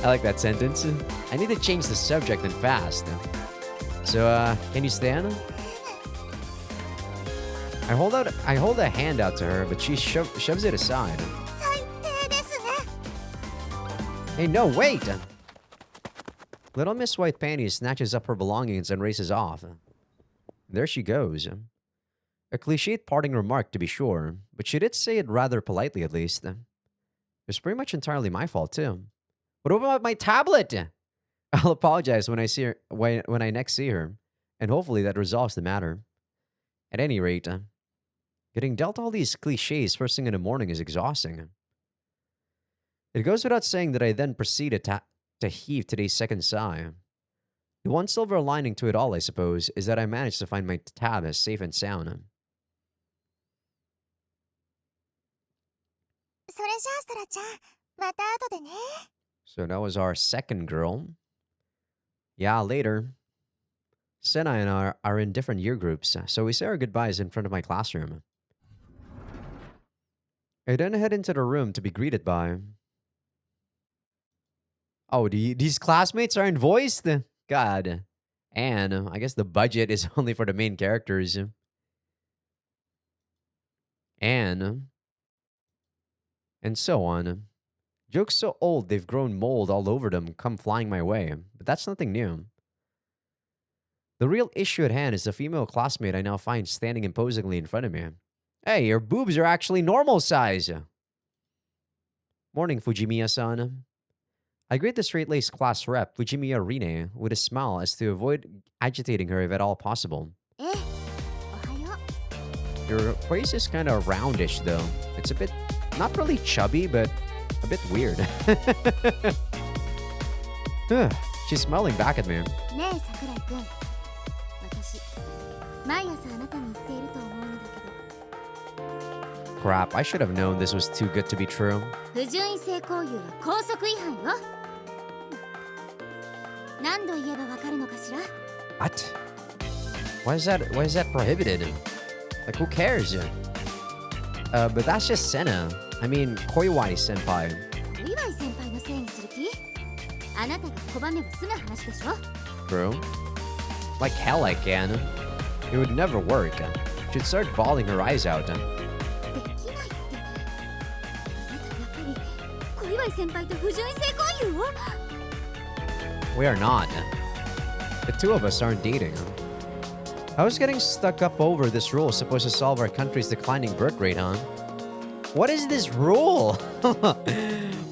[SPEAKER 3] I like that sentence. I need to change the subject and fast. So, can you stand? I hold a hand out to her, but she shoves it aside.
[SPEAKER 2] 最低ですね。
[SPEAKER 3] Hey, no, wait! Little Miss White Panties snatches up her belongings and races off. There she goes. A cliched parting remark, to be sure, but she did say it rather politely, at least. It's pretty much entirely my fault, too. What about my tablet? I'll apologize when I see her when I next see her, and hopefully that resolves the matter. At any rate, getting dealt all these cliches first thing in the morning is exhausting. It goes without saying that I then proceeded to heave today's second sigh. The one silver lining to it all, I suppose, is that I managed to find my tab as safe and sound.
[SPEAKER 2] それじゃあソラちゃん、また後でね。
[SPEAKER 3] So that was our second girl. Yeah, later. Senna and I are in different year groups, so we say our goodbyes in front of my classroom. I then head into the room to be greeted by... Oh, these classmates aren't voiced? God. And I guess the budget is only for the main characters. And so on. Jokes so old they've grown mold all over them come flying my way, but that's nothing new. The real issue at hand is the female classmate I now find standing imposingly in front of me. Hey, your boobs are actually normal size. Morning, Fujimiya-san. I greet the straight-laced class rep, Fujimiya Rine, with a smile as to avoid agitating her if at all possible.
[SPEAKER 2] え、おはよう。
[SPEAKER 3] Your face is kind of roundish, though. It's a bit, not really chubby, but a bit weird. She's smiling back at me.
[SPEAKER 2] ねえ桜井くん、私毎朝あなたに言っていると思うのだけど、
[SPEAKER 3] Crap, I should have known this was too good to be true.
[SPEAKER 2] 不純異性交友は校則違反よ。何度言えばわかるのかしら。
[SPEAKER 3] What? Why is that prohibited? Like, who cares? But that's just Senna. I mean, Koiwai senpai.
[SPEAKER 2] 小祝先輩のせいにする気？あなたが拒めば済む話でしょ。
[SPEAKER 3] Bro. Like hell I can. It would never work. She'd start bawling her eyes out.
[SPEAKER 2] できないって。あなたやっぱり小祝先輩と不純異性交友を？
[SPEAKER 3] We are not. The two of us aren't dating. I was getting stuck up over this rule supposed to solve our country's declining birth rate, huh? What is this rule?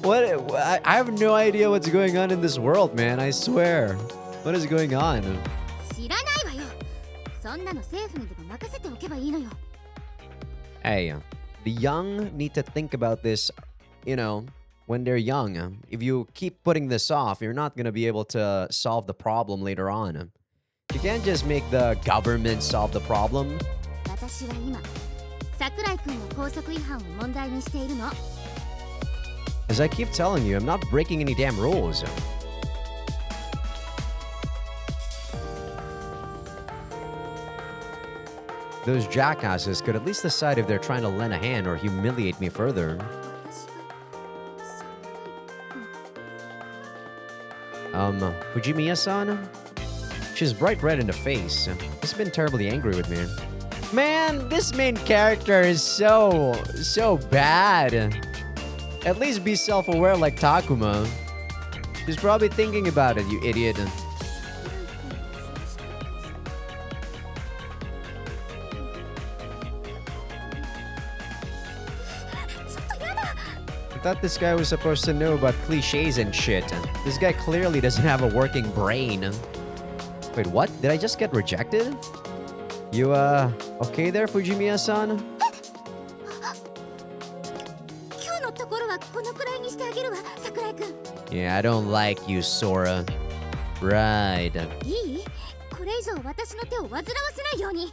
[SPEAKER 3] What? I have no idea what's going on in this world, man. I swear. What is going on?
[SPEAKER 2] 知らないわよ。そんなの政府にでも任せておけばいいのよ。
[SPEAKER 3] Hey, the young need to think about this, you know, when they're young. If you keep putting this off, you're not going to be able to solve the problem later on. You can't just make the government solve the problem.
[SPEAKER 2] 私は今、桜井くんの校則違反を問題にしているの。
[SPEAKER 3] As I keep telling you, I'm not breaking any damn rules. Those jackasses could at least decide if they're trying to lend a hand or humiliate me further. Fujimiya-san? She's bright red in the face. She's been terribly angry with me. Man, this main character is so bad. At least be self-aware like Takuma. She's probably thinking about it, you idiot. I thought this guy was supposed to know about cliches and shit. This guy clearly doesn't have a working brain. Wait, what? Did I just get rejected? You, okay there, Fujimiya-san?
[SPEAKER 2] 今日のところはこのくらいにしてあげるわ、桜井くん。
[SPEAKER 3] Yeah, I don't like you, Sora. Right.
[SPEAKER 2] いい？これ以上私の手を煩わせないように。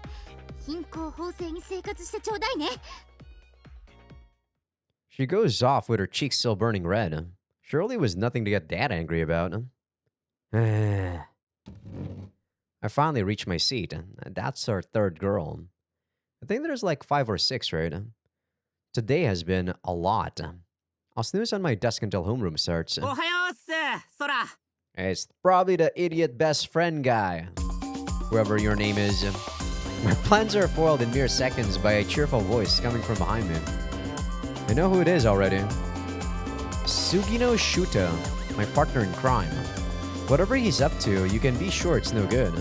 [SPEAKER 2] 貧困法制に生活してちょうだいね。
[SPEAKER 3] She goes off with her cheeks still burning red. Surely was nothing to get that angry about. I finally reached my seat. That's our third girl. I think there's like 5 or 6, right? Today has been a lot. I'll snooze on my desk until homeroom starts. It's probably the idiot best friend guy. Whoever your name is. My plans are foiled in mere seconds by a cheerful voice coming from behind me. I know who it is already. Sugino Shuta, my partner in crime. Whatever he's up to, you can be sure it's no good.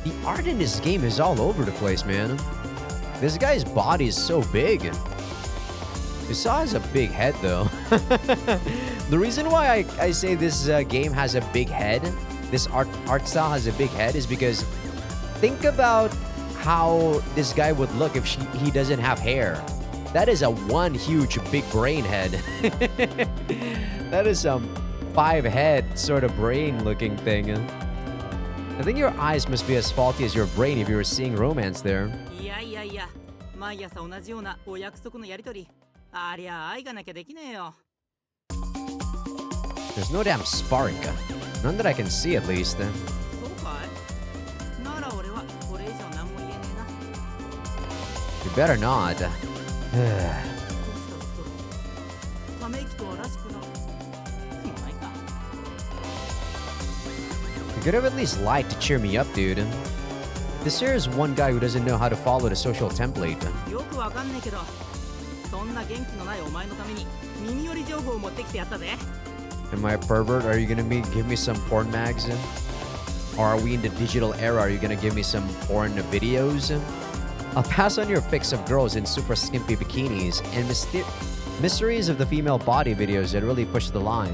[SPEAKER 3] The art in this game is all over the place, man. This guy's body is so big. Isa has a big head, though. The reason why I say this game has a big head, this art style has a big head, is because think about how this guy would look if he doesn't have hair. That is one huge big brain head. That is some 5-head sort of brain looking thing. I think your eyes must be as faulty as your brain if you were seeing romance there.
[SPEAKER 1] いやいやいや、毎朝同じようなお約束のやりとり。ありゃ愛がなきゃできねえよ。
[SPEAKER 3] There's no damn spark. None that I can see, at least.
[SPEAKER 1] そうかい？なら俺はこれ以上何も言えねえな。
[SPEAKER 3] You better not.
[SPEAKER 1] どうしたそろ。ため息とはらしくな。うまいか。
[SPEAKER 3] You could have at least lied to cheer me up, dude. This here is one guy who doesn't know how to follow the social template.
[SPEAKER 1] よくわかんねえけど、そんな元気のないお前のために耳寄り情報を持ってきてやったぜ。
[SPEAKER 3] Am I a pervert? Are you gonna give me some porn mags? Or are we in the digital era? Are you gonna give me some porn videos? I'll pass on your pics of girls in super skimpy bikinis and mysteries of the female body videos that really push the line.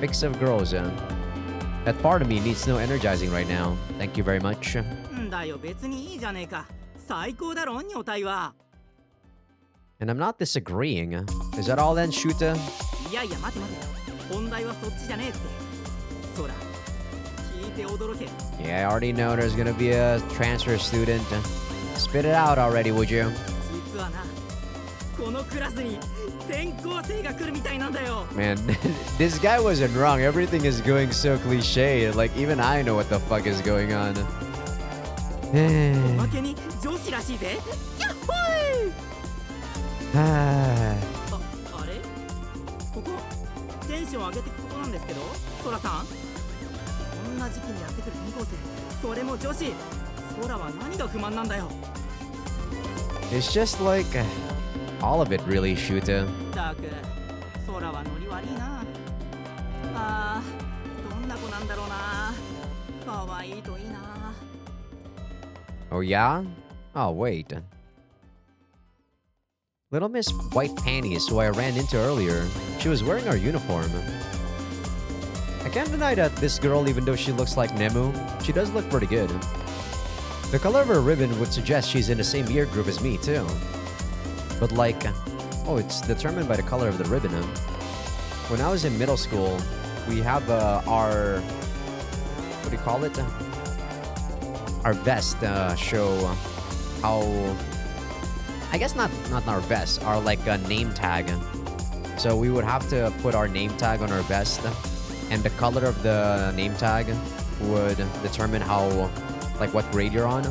[SPEAKER 3] Pics of girls, that part of me needs no energizing right now. Thank you very much.
[SPEAKER 1] んだよ別にいいじゃねえか。最高だろ女体は。
[SPEAKER 3] And I'm not disagreeing. Is that all then, Shuta?
[SPEAKER 1] いやいや待て待て。本題はそっちじゃねえって。そら、聞いて驚け。
[SPEAKER 3] Yeah, I already know there's gonna be a transfer student. Spit it out already, would you?
[SPEAKER 1] 実はな、このクラスに転校生が来るみたいなんだよ。
[SPEAKER 3] Man, this guy wasn't wrong. Everything is going so cliche. Like, even I know what the fuck is going on.
[SPEAKER 1] おまけに女子らしいぜ。やっほい。あれここテンション上げてくとこなんですけど、ソラさん。こんな時期にやってくる転校生、それも女子。ソラは何が不満なんだよ。
[SPEAKER 3] It's just like all of it, really, Shuta.
[SPEAKER 1] ったく、ソラはノリ悪いな。あー、どんな子なんだろうな。可愛いといいな。
[SPEAKER 3] Oh, yeah? Oh, wait. Little Miss White Panties, who I ran into earlier, she was wearing our uniform. I can't deny that this girl, even though she looks like Nemu, she does look pretty good. The color of her ribbon would suggest she's in the same year group as me, too. But like, oh, it's determined by the color of the ribbon. When I was in middle school, we have our, what do you call it? Our vest show how, I guess not our vest, our like name tag. So we would have to put our name tag on our vest, and the color of the name tag would determine how, like what grade you're on.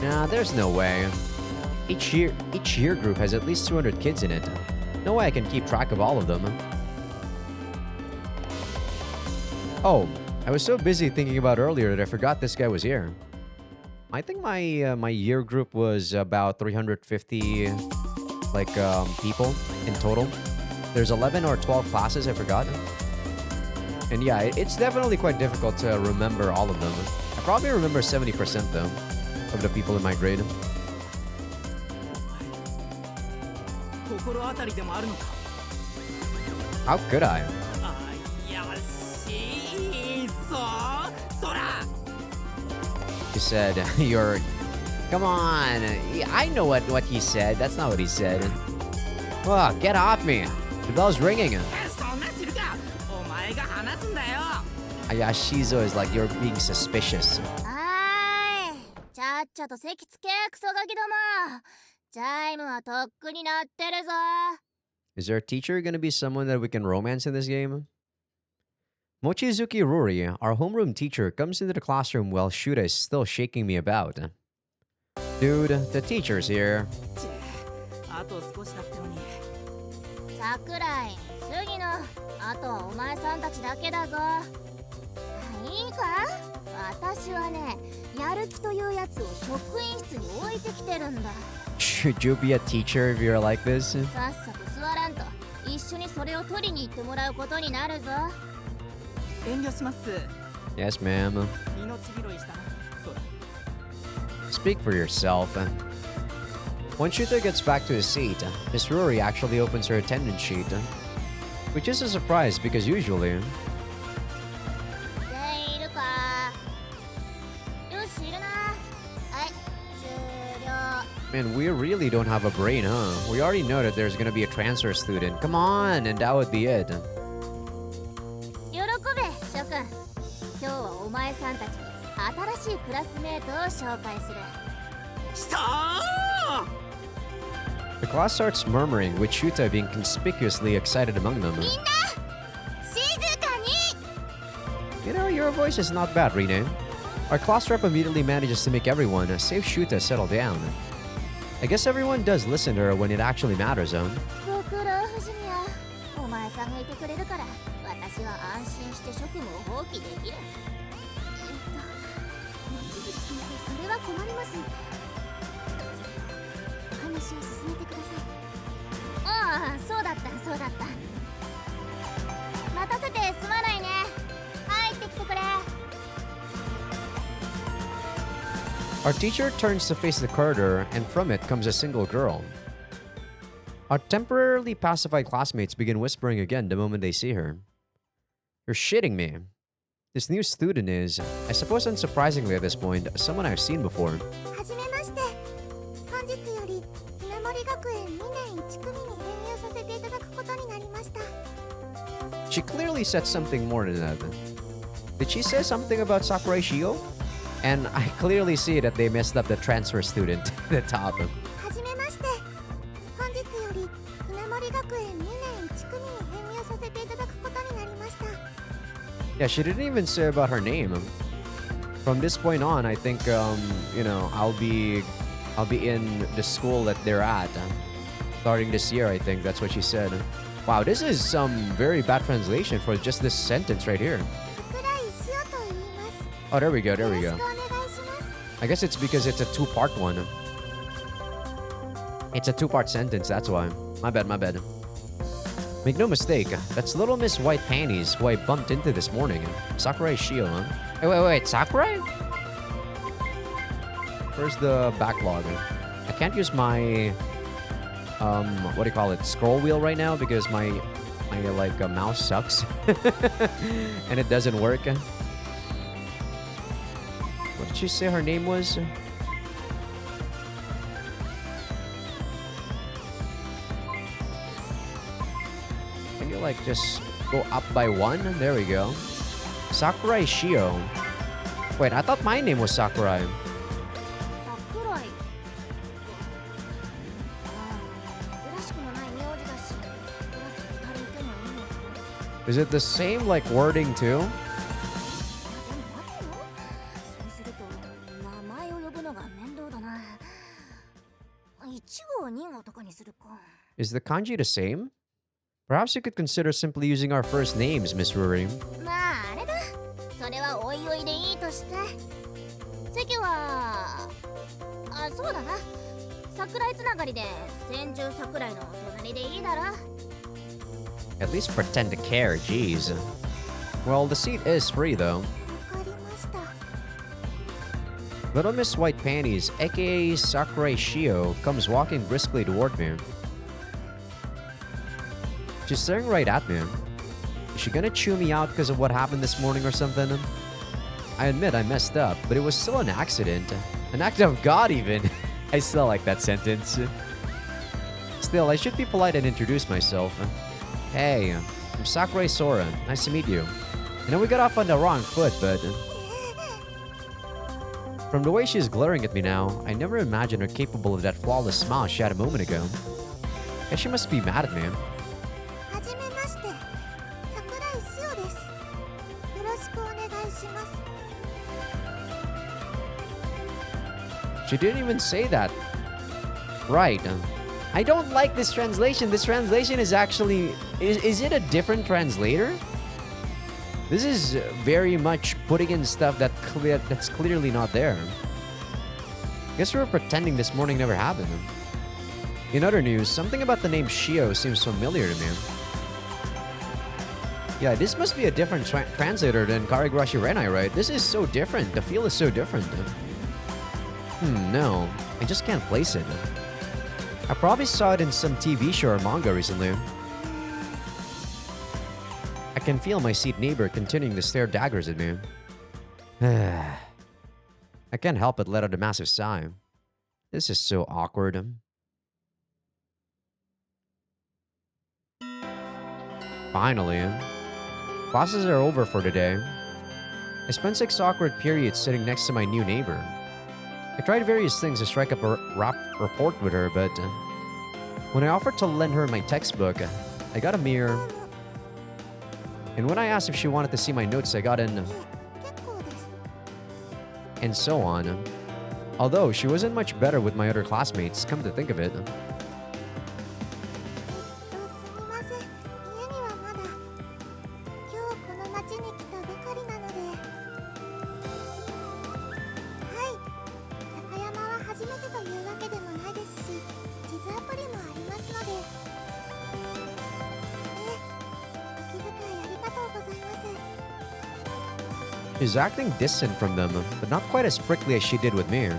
[SPEAKER 3] Nah, there's no way. Each year group has at least 200 kids in it. No way I can keep track of all of them. Oh, I was so busy thinking about earlier that I forgot this guy was here. I think my year group was about 350 like people in total. There's 11 or 12 classes, I forgot. And yeah, it's definitely quite difficult to remember all of them. I probably remember 70% though of the people in my grade.
[SPEAKER 1] 心当たりでもあるのか。
[SPEAKER 3] How could I?
[SPEAKER 1] 怪しいぞ、ソラ。
[SPEAKER 3] He said, you're... Come on. I know what he said. That's not what he said. Oh, get off me. The bell's ringing.
[SPEAKER 1] そんな知るか。お前が話すんだよ。
[SPEAKER 3] Ayashizo is like you're being suspicious.
[SPEAKER 2] はーい、ちゃっちゃと席つけ、クソガキども。チャイムはとっくに鳴ってるぞ。
[SPEAKER 3] Is our teacher gonna be someone that we can romance in this game? Mochizuki Ruri, our homeroom teacher, comes into the classroom while Shuta is still shaking me about. Dude, the teacher's here.
[SPEAKER 1] チェ、あと少しだったのに。
[SPEAKER 2] 桜井、杉野、あとはお前さんたちだけだぞ。いいか？私はね、やる気というやつを職員室に置いてきてるんだ。
[SPEAKER 3] Should you be a teacher if you're like this?
[SPEAKER 2] さっさと座らんと、一緒にそれを取りに行ってもらうことになるぞ。
[SPEAKER 1] 遠慮します。
[SPEAKER 3] Yes, ma'am.
[SPEAKER 1] 命拾いしたな、ソラ。
[SPEAKER 3] Speak for yourself. When Shuta gets back to his seat, Miss Ruri actually opens her attendance sheet, which is a surprise because usually...
[SPEAKER 2] 全員いるか？よし、いるな。はい、終了。
[SPEAKER 3] Man, we really don't have a brain, huh? We already know that there's gonna be a transfer student. Come on, and that would be it.
[SPEAKER 2] 喜べ、諸君。今たちに新しいクラスメートを紹介する。
[SPEAKER 1] きたー
[SPEAKER 3] The class starts murmuring, with Shuta being conspicuously excited among them.
[SPEAKER 2] みんな静かに。
[SPEAKER 3] You know, your voice is not bad, Rine. Our class rep immediately manages to make everyone, save Shuta, settle down. I guess everyone does listen to her when it actually matters, huh?
[SPEAKER 2] ご苦労藤宮。お前さんがいてくれるから私は安心して職務を放棄できる。望月先生、それは困ります。お話を進めてください。ああ、そうだったそうだった。待たせてすまないね。入ってきてくれ。
[SPEAKER 3] Our teacher turns to face the corridor, and from it comes a single girl. Our temporarily pacified classmates begin whispering again the moment they see her. You're shitting me. This new student is, I suppose unsurprisingly at this point, someone I've seen before.
[SPEAKER 2] はじめまして。本日より船森学園2年1組に編入させていただくことになりました。
[SPEAKER 3] She clearly said something more than that. Did she say something about Sakurai Shio? And I clearly see that they messed up the transfer student at the top.
[SPEAKER 2] はじめまして。本日より船森学園2年1組に編入させていただくことになりました。
[SPEAKER 3] Yeah, she didn't even say about her name. From this point on, I think you know, I'll be in the school that they're at. Starting this year, I think that's what she said. Wow, this is some very bad translation for just this sentence right here.
[SPEAKER 2] 桜井しおと言います。
[SPEAKER 3] Oh, there we go, there we
[SPEAKER 2] よろ
[SPEAKER 3] go.
[SPEAKER 2] しくお願いします。
[SPEAKER 3] I guess it's because it's a two-part one. It's a two-part sentence, that's why. My bad, my bad. Make no mistake, that's Little Miss White Panties who I bumped into this morning. Sakurai Shio, huh? Hey, wait, Sakurai? Where's the backlog? I can't use my, what do you call it, scroll wheel right now because my mouse sucks. And it doesn't work. What did she say her name was? Can you like just go up by one? There we go. Sakurai Shio. Wait, I thought my name was Sakurai.
[SPEAKER 2] 桜井。珍しくもない名字だし、クラスに2人いてもいいのか。
[SPEAKER 3] Is it the same like wording too?
[SPEAKER 2] でも待てよ。そうすると名前を呼ぶのが面倒だな。1号2号とかにするか。
[SPEAKER 3] Is the kanji the same? Perhaps you could consider simply using our first names, Miss Ruri.
[SPEAKER 2] まああれだ。それはおいおいでいいとして。席はそうだな。桜井つながりで千住桜井の隣でいいだろ。
[SPEAKER 3] At least pretend to care, jeez. Well, the seat is free though.
[SPEAKER 2] わかりました。
[SPEAKER 3] Little Miss White Panties, aka Sakurai Shio, comes walking briskly toward me. She's staring right at me. Is she gonna chew me out because of what happened this morning or something? I admit I messed up, but it was still an accident. An act of God even. I still like that sentence. Still, I should be polite and introduce myself. Hey, I'm Sakurai Sora. Nice to meet you. I know we got off on the wrong foot, but... From the way she's glaring at me now, I never imagined her capable of that flawless smile she had a moment ago. Guess she must be mad at me.
[SPEAKER 2] はじめまして。桜井しおです。よろしくお願いします。
[SPEAKER 3] She didn't even say that. Right. I don't like this translation. This translation is actually... Is it a different translator? This is very much putting in stuff that's clearly not there. Guess we were pretending this morning never happened. In other news, something about the name Shio seems familiar to me. Yeah, this must be a different translator than Karigurashi Renai, right? This is so different. The feel is so different. No. I just can't place it. I probably saw it in some TV show or manga recently. I can feel my seat neighbor continuing to stare daggers at me. I can't help but let out a massive sigh. This is so awkward. Finally, classes are over for today. I spent 6 awkward periods sitting next to my new neighbor. I tried various things to strike up a rapport with her, but when I offered to lend her my textbook, I got a mirror. And when I asked if she wanted to see my notes, I got an
[SPEAKER 2] 結構です。
[SPEAKER 3] and so on. Although she wasn't much better with my other classmates, come to think of it.
[SPEAKER 2] すみません。家にはまだ。今日この町に来たばかりなので。はい。高山は初めてというわけでもないですし、地図アプリもありますので。お気遣いありがとうございます。
[SPEAKER 3] She's acting distant from them, but not quite as prickly as she did with me.
[SPEAKER 2] そう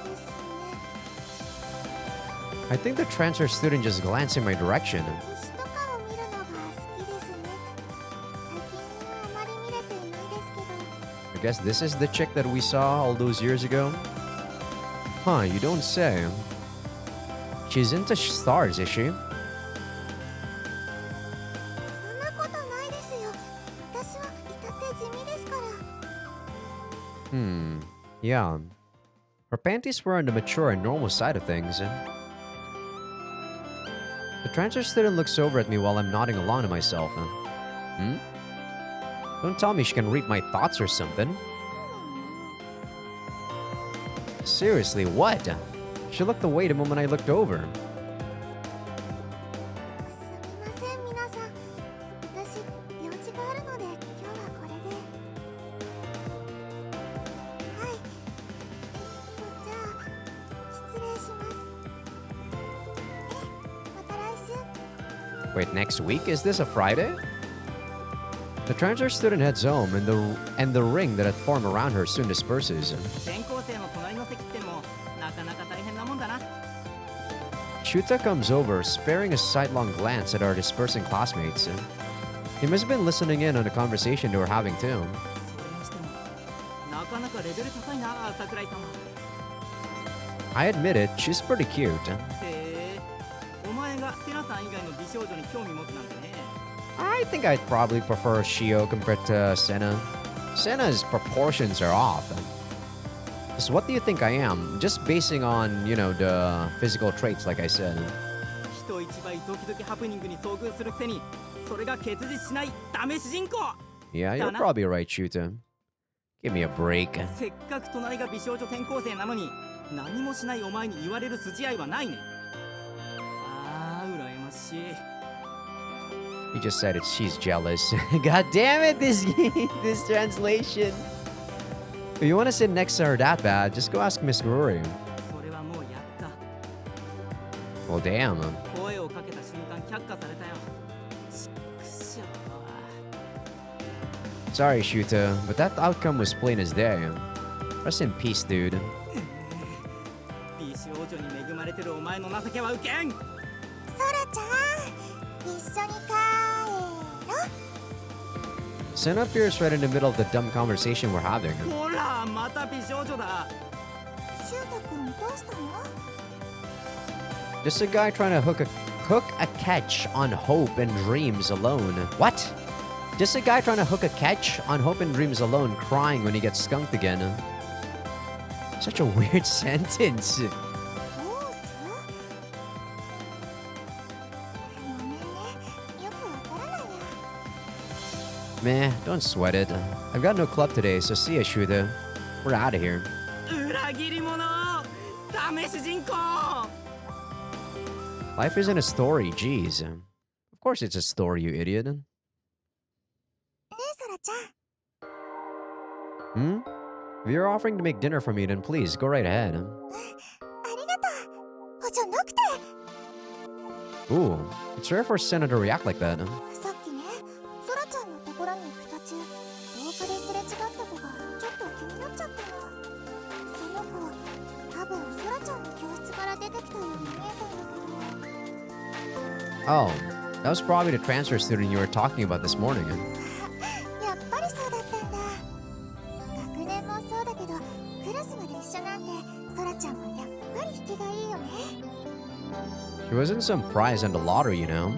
[SPEAKER 2] ですね。
[SPEAKER 3] I think the transfer student just glanced in my direction.
[SPEAKER 2] 星とかを見るのが好きですね。最近はあまり見れていないですけど。
[SPEAKER 3] I guess this is the chick that we saw all those years ago? Huh, you don't say. She's into stars, is she?
[SPEAKER 2] そんなことないですよ。私は至って地味ですから。
[SPEAKER 3] Yeah. Her panties were on the mature and normal side of things. The transfer student looks over at me while I'm nodding along to myself. Don't tell me she can read my thoughts or something. Seriously, what? She looked away the moment I looked over.
[SPEAKER 2] すみません皆さん。私用事があるので今日はこれで。はい。じゃあ失礼します。また来週。
[SPEAKER 3] Wait, next week? Is this a Friday? The transfer student heads home, and the ring that had formed around her soon disperses.
[SPEAKER 1] 転校生の隣の席ってのもなかなか大変なもんだな。
[SPEAKER 3] Shuta comes over, sparing a sidelong glance at our dispersing classmates. He must have been listening in on the conversation they were having too.
[SPEAKER 1] それにしてもなかなかレベル高いな、桜井さんは。
[SPEAKER 3] I admit it, she's pretty cute.
[SPEAKER 1] へえ、お前がセナさん以外の美少女に興味持つなんてね。
[SPEAKER 3] I think I'd probably prefer Shio compared to Senna. Senna's proportions are off. So what do you think I am? Just basing on, the physical traits, like I said.
[SPEAKER 1] 人一倍ドキドキハプニングに遭遇するくせに、それが結実しないダメ主人公。
[SPEAKER 3] Yeah, you're probably right, Shuta. Give me a break.
[SPEAKER 1] せっかく隣が美少女転校生なのに、何もしないお前に言われる筋合いはないね。ああ、羨ましい。
[SPEAKER 3] You just said it. She's jealous. God damn it, this translation. If you want to sit next to her that bad, just go ask Miss Gururi.
[SPEAKER 1] それはもうやった。
[SPEAKER 3] Well, damn.
[SPEAKER 1] 声をかけた瞬間却下されたよ。ちくしょう。
[SPEAKER 3] Sorry, Shuta, but that outcome was plain as day. Rest in peace, dude.
[SPEAKER 1] 美少女に恵まれてるお前の情けは受けん。
[SPEAKER 2] ソラちゃん、一緒に帰ろ。
[SPEAKER 3] Senna appears right in the middle of the dumb conversation we're having.
[SPEAKER 1] ほら、また美少女だ。
[SPEAKER 2] シュート君どうしたの？
[SPEAKER 3] Just a guy trying to hook a catch on hope and dreams alone. What? Just a guy trying to hook a catch on hope and dreams alone, crying when he gets skunked again. Such a weird sentence.
[SPEAKER 2] どうす？ごめんね、よくわからないや。
[SPEAKER 3] Meh, don't sweat it. I've got no club today, so see ya, Shuta. We're out of here.
[SPEAKER 1] 裏切り者、ダメ主人公。
[SPEAKER 3] Life isn't a story, jeez. Of course it's a story, you idiot.
[SPEAKER 2] ねえソラちゃん。
[SPEAKER 3] If you're offering to make dinner for me, then please, go right ahead.
[SPEAKER 2] ありがとう。じゃなくて。
[SPEAKER 3] Ooh, it's rare for Senna to react like that.
[SPEAKER 2] さっきね、ソラちゃんのところに行く途中、廊下ですれ違った子がちょっと気になっちゃったの。その子、多分ソラちゃんの教室から出てきたように見えたんだけど。
[SPEAKER 3] Oh, that was probably the transfer student you were talking about this morning.
[SPEAKER 2] やっぱりそうだったんだ。学年もそうだけど、クラスまで一緒なんで、ソラちゃんもやっぱり引きがいいよね。
[SPEAKER 3] She wasn't some prize on the lottery, you know.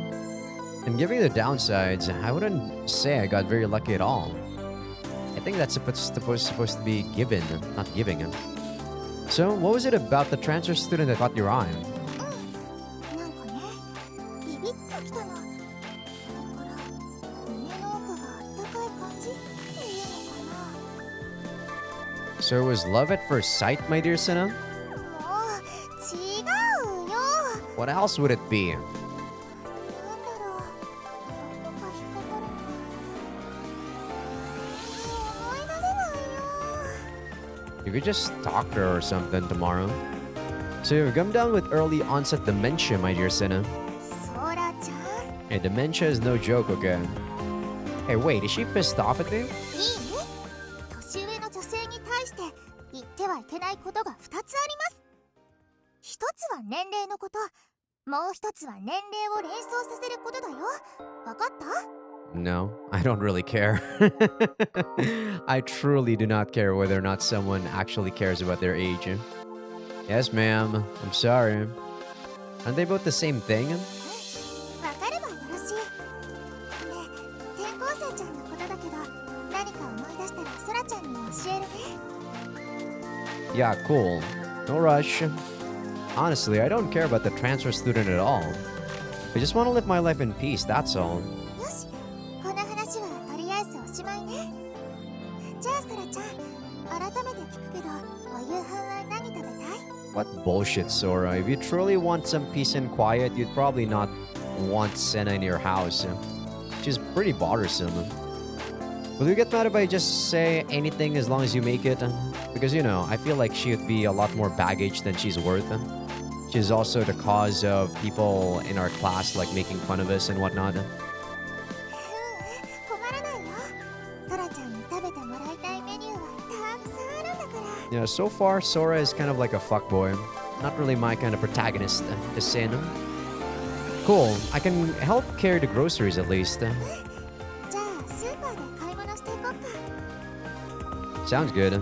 [SPEAKER 3] And giving the downsides, I wouldn't say I got very lucky at all. I think that's supposed to be given, not giving. So, what was it about the transfer student that caught your eye?
[SPEAKER 2] なんかね、ビビッときたの。それから胸の奥があったかい感じっていうのかな。
[SPEAKER 3] So it was love at first sight, my dear Senna?
[SPEAKER 2] もう違うよ。
[SPEAKER 3] What else would it be?
[SPEAKER 2] なんだろう。どこか引っかかるな。思い出せないよ。
[SPEAKER 3] You could just talk to her or something tomorrow. So you've come down with early onset dementia, my dear Senna.
[SPEAKER 2] ソラちゃん。
[SPEAKER 3] Hey, dementia is no joke, okay? Hey, wait, is she pissed off at me?
[SPEAKER 2] いいね。年上の女性に対して言ってはいけないことが2つあります。一つは年齢のこと、もう一つは年齢を連想させることだよ。わかった？
[SPEAKER 3] No, I don't really care. I truly do not care whether or not someone actually cares about their age. Yes, ma'am. I'm sorry. Aren't they both the same thing?
[SPEAKER 2] わかればよろしい。ねえ、転校生ちゃんのことだけど、何か思い出したらソラちゃんにも教えるね。
[SPEAKER 3] Yeah, cool. No rush. Honestly, I don't care about the transfer student at all. I just want to live my life in peace, that's all.
[SPEAKER 2] よし、この話はとりあえずおしまいね。じゃあソラちゃん、改めて聞くけど、お夕飯は何食べたい？
[SPEAKER 3] What bullshit, Sora. If you truly want some peace and quiet, you'd probably not want Senna in your house. She's pretty bothersome. Will you get mad if I just say anything as long as you make it? Because, you know, I feel like she would be a lot more baggage than she's worth. She's also the cause of people in our class, like, making fun of us and whatnot.
[SPEAKER 2] 困らないよ。ソラちゃんに食べてもらいたいメニューはたくさんあるんだから。
[SPEAKER 3] Yeah, so far, Sora is kind of like a fuckboy. Not really my kind of protagonist, just saying. Cool, I can help carry the groceries at least.
[SPEAKER 2] じゃあスーパーで買い物していこっか。
[SPEAKER 3] Sounds good.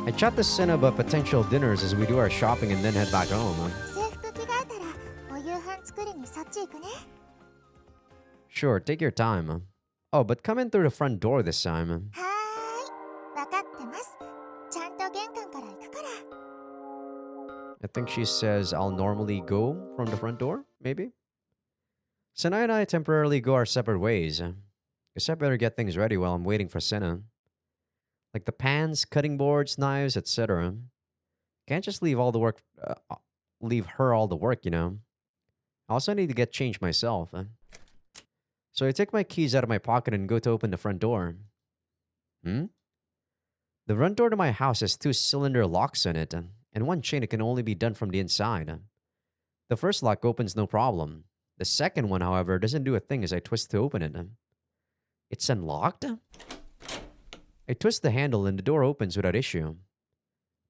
[SPEAKER 3] I chat to Senna about potential dinners as we do our shopping and then head back home.
[SPEAKER 2] 制服着替えたらお夕飯作りにそっち行くね。
[SPEAKER 3] Sure, take your time. Oh, but come in through the front door this time.
[SPEAKER 2] はーい、わかってます。ちゃんと玄関から行くから。
[SPEAKER 3] I think she says I'll normally go from the front door, maybe? Senna and I temporarily go our separate ways. Guess I better get things ready while I'm waiting for Senna. Like the pans, cutting boards, knives, etc. Can't just leave all the work, leave her all the work, you know. I also need to get changed myself. So I take my keys out of my pocket and go to open the front door. The front door to my house has 2-cylinder locks on it, and one chain that can only be done from the inside. The first lock opens no problem. The second one, however, doesn't do a thing as I twist to open it. It's unlocked? I twist the handle and the door opens without issue.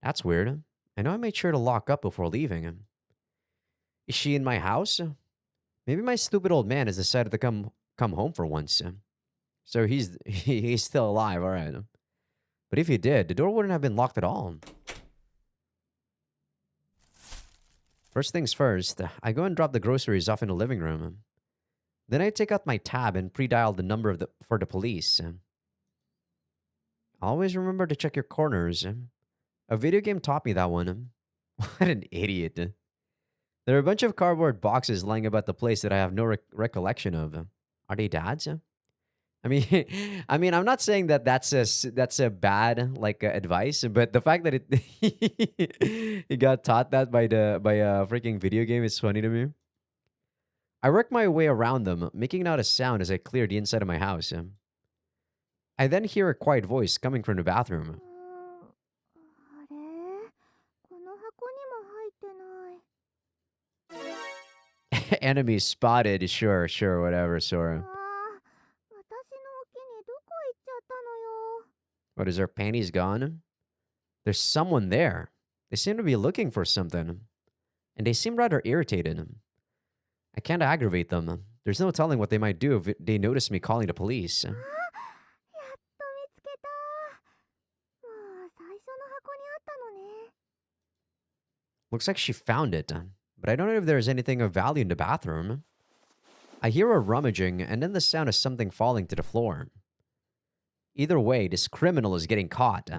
[SPEAKER 3] That's weird. I know I made sure to lock up before leaving. Is she in my house? Maybe my stupid old man has decided to come home for once. So he's still alive, alright. But if he did, the door wouldn't have been locked at all. First things first, I go and drop the groceries off in the living room. Then I take out my tab and pre-dial the number for the police. Always remember to check your corners. A video game taught me that one. What an idiot. There are a bunch of cardboard boxes lying about the place that I have no recollection of. Are they Dad's? I mean, I'm not saying that that's a bad advice, but the fact that it got taught that by a freaking video game is funny to me. I work my way around them, making not a sound as I clear the inside of my house. I then hear a quiet voice coming from the bathroom.
[SPEAKER 2] あれ、この箱にも入ってない。
[SPEAKER 3] Enemy spotted. Sure, whatever, Sora.
[SPEAKER 2] 私のお気にどこ行っちゃったのよ。
[SPEAKER 3] What, is her panties gone? There's someone there. They seem to be looking for something. And they seem rather irritated. I can't aggravate them. There's no telling what they might do if they notice me calling the police.
[SPEAKER 2] やっと見つけた。もう最初の箱にあったのね。
[SPEAKER 3] Looks like she found it. but I don't know if there's anything of value in the bathroom. I hear a rummaging and then the sound of something falling to the floor. Either way, this criminal is getting caught.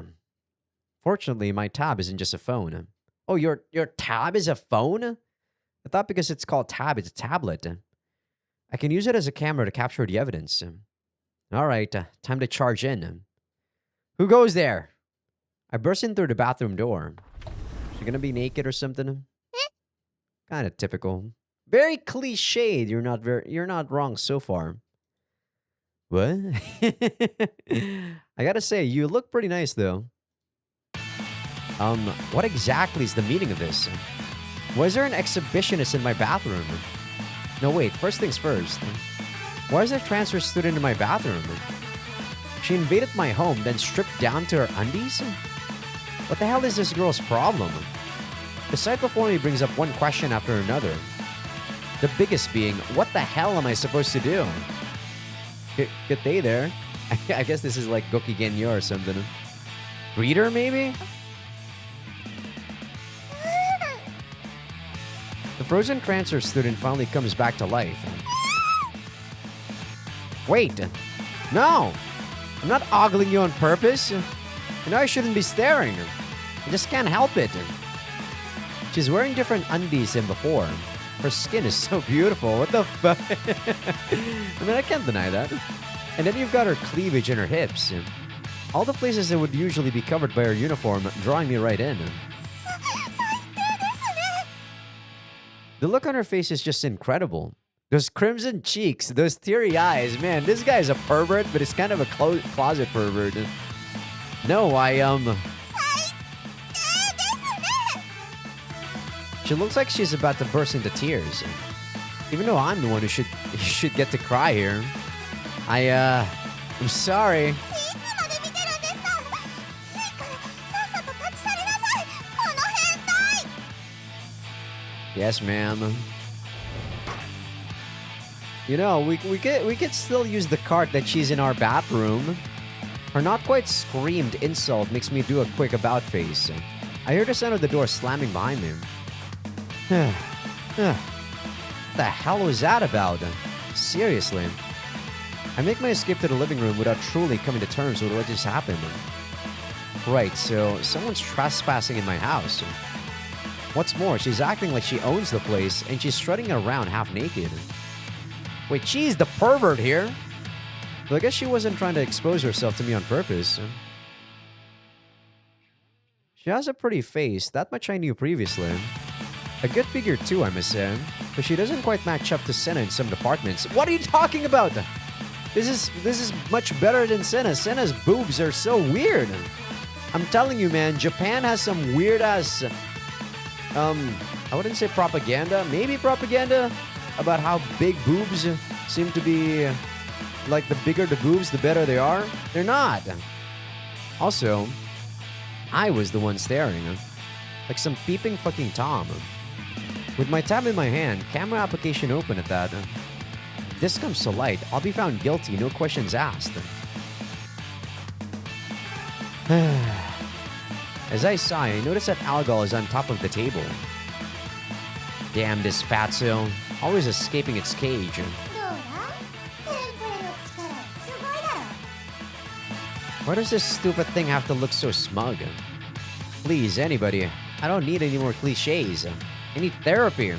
[SPEAKER 3] Fortunately, my tab isn't just a phone. Oh, your tab is a phone? I thought because it's called tab, it's a tablet. I can use it as a camera to capture the evidence. All right, time to charge in. Who goes there? I burst in through the bathroom door. She gonna be naked or something? Kind of typical. Very cliched. You're not wrong so far. What? I gotta say, you look pretty nice though. What exactly is the meaning of this? Was there an exhibitionist in my bathroom? No, wait, first things first. Why is there a transfer student in my bathroom? She invaded my home, then stripped down to her undies? What the hell is this girl's problem? The sight before me brings up one question after another. The biggest being, what the hell am I supposed to do? Good day there. I guess this is like Goki Genyo or something. Reader, maybe? The frozen transfer student finally comes back to life. Wait. No! I'm not ogling you on purpose. You know I shouldn't be staring. I just can't help it. She's wearing different undies than before. Her skin is so beautiful. What the fuck? I mean, I can't deny that. And then you've got her cleavage and her hips. All the places that would usually be covered by her uniform, drawing me right in. The look on her face is just incredible. Those crimson cheeks, those teary eyes. Man, this guy's a pervert, but it's kind of a closet pervert. No, She looks like she's about to burst into tears. Even though I'm the one who should get to cry here. I'm sorry. Yes, ma'am. You know, we could still use the cart that she's in our bathroom. Her not quite screamed insult makes me do a quick about face. I hear the sound of the door slamming behind me. What the hell was that about? Seriously. I make my escape to the living room without truly coming to terms with what just happened. Right, so someone's trespassing in my house. What's more, she's acting like she owns the place and she's strutting around half naked. Wait, she's the pervert here? But I guess she wasn't trying to expose herself to me on purpose. She has a pretty face, that much I knew previously. A good figure too, I must say. But she doesn't quite match up to Senna in some departments. What are you talking about? This is much better than Senna. Senna's boobs are so weird. I'm telling you, man, Japan has some weird ass I wouldn't say propaganda, maybe propaganda about how big boobs seem to be like the bigger the boobs, the better they are. They're not. Also, I was the one staring. Like some peeping fucking Tom. With my tab in my hand, camera application open at that. If this comes to light, I'll be found guilty, no questions asked. As I sigh, I notice that Algal is on top of the table. Damn this fatso, always escaping its cage. Why does this stupid thing have to look so smug? Please, anybody, I don't need any more cliches. I need therapy.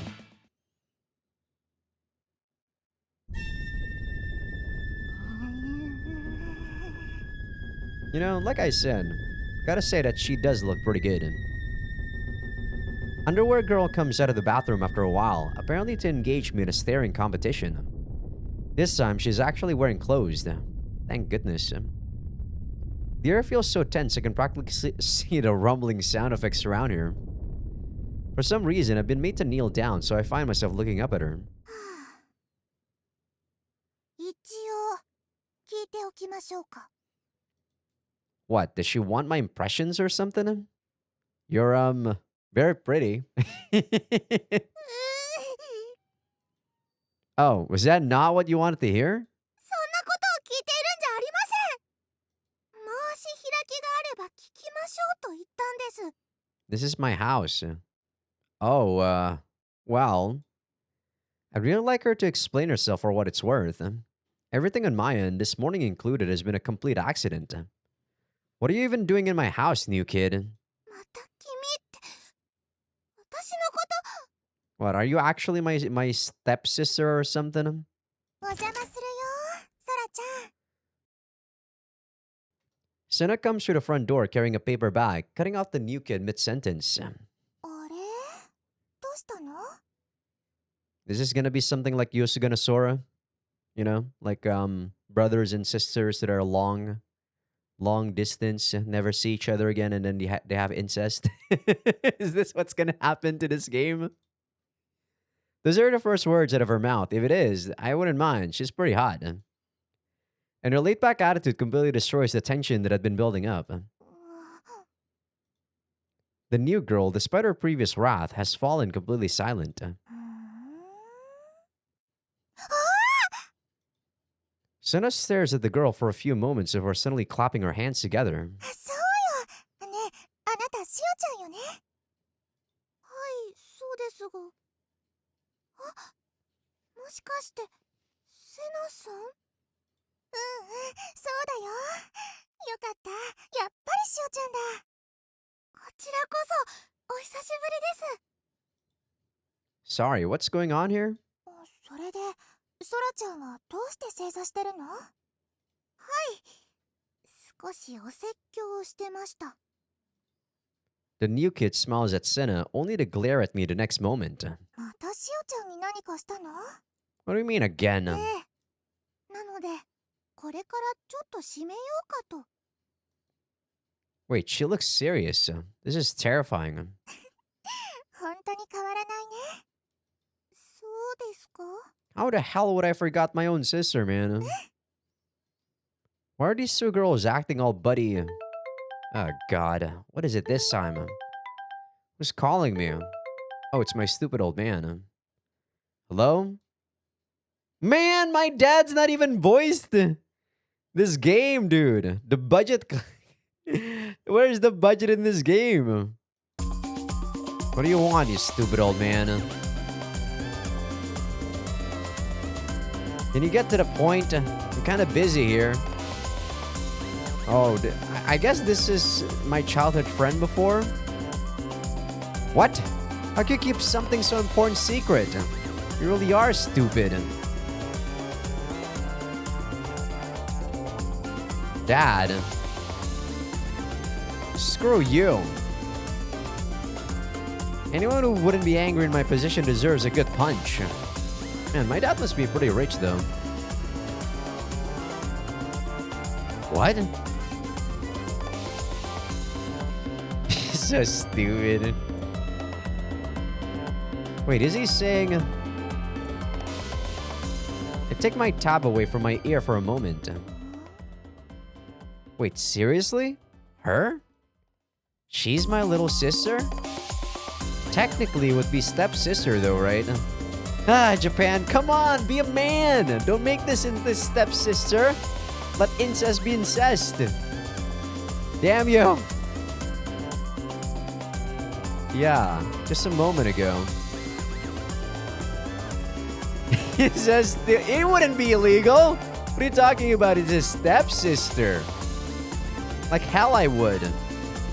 [SPEAKER 3] You know, like I said, gotta say that she does look pretty good. Underwear girl comes out of the bathroom after a while, apparently to engage me in a staring competition. This time, she's actually wearing clothes. Thank goodness. The air feels so tense I can practically see the rumbling sound effects around here. For some reason, I've been made to kneel down, so I find myself looking up at her. What, does she want my impressions or something? You're, very pretty. Oh, was that not what you wanted to hear? This is my house. Oh, Well, I'd really like her to explain herself for what it's worth. Everything on my end, this morning included, has been a complete accident. What are you even doing in my house, new kid?
[SPEAKER 2] また君って私のこ
[SPEAKER 3] What, are you actually my stepsister or something?
[SPEAKER 2] とお邪魔するよソラちゃん
[SPEAKER 3] Senna comes through the front door carrying a paper bag, cutting off the new kid mid-sentence.
[SPEAKER 2] あれどうしたの
[SPEAKER 3] Is this gonna be something like Yusuke and Sora? You know, like brothers and sisters that are long distance, never see each other again, and then they have incest. Is this what's gonna happen to this game? Those are the first words out of her mouth. If it is, I wouldn't mind. She's pretty hot. And her laid back attitude completely destroys the tension that had been building up. The new girl, despite her previous wrath, has fallen completely silent. Senna stares at the girl for a few moments before suddenly clapping her hands together.
[SPEAKER 2] そうよねえあなたしおちゃんよねはいそうですがあもしかしてセナさんうんそうだよよかったやっぱりしおちゃんだこちらこそお久しぶりです
[SPEAKER 3] Sorry, what's going on here?
[SPEAKER 2] それでソラちゃんはどうして正座してるのはい少しお説教をしてました
[SPEAKER 3] The new kid smiles at Senna, only to glare at me the next moment.
[SPEAKER 2] またしおちゃんに何かしたの
[SPEAKER 3] What do you mean again?
[SPEAKER 2] ええなのでこれからちょっと締めようかと
[SPEAKER 3] Wait, she looks serious. This is terrifying.
[SPEAKER 2] 本当に変わらないねそうですか
[SPEAKER 3] How the hell would I forgot my own sister, man? Why are these two girls acting all buddy? Oh, God. What is it this time? Who's calling me? Oh, it's my stupid old man. Hello? Man, my dad's not even voiced this game, dude. The budget... Where's the budget in this game? What do you want, you stupid old man? Can you get to the point? I'm kind of busy here. Oh, I guess this is my childhood friend before? What? How can you keep something so important secret? You really are stupid. Dad. Screw you. Anyone who wouldn't be angry in my position deserves a good punch. Man, my dad must be pretty rich, though. What? He's so stupid. Wait, is he saying... I take my tab away from my ear for a moment. Wait, seriously? Her? She's my little sister? Technically, it would be stepsister, though, right? Ah, Japan, come on, be a man! Don't make this into stepsister. Let incest be incest. Damn you! Yeah, just a moment ago. It says it wouldn't be illegal. What are you talking about? It's a stepsister. Like hell I would.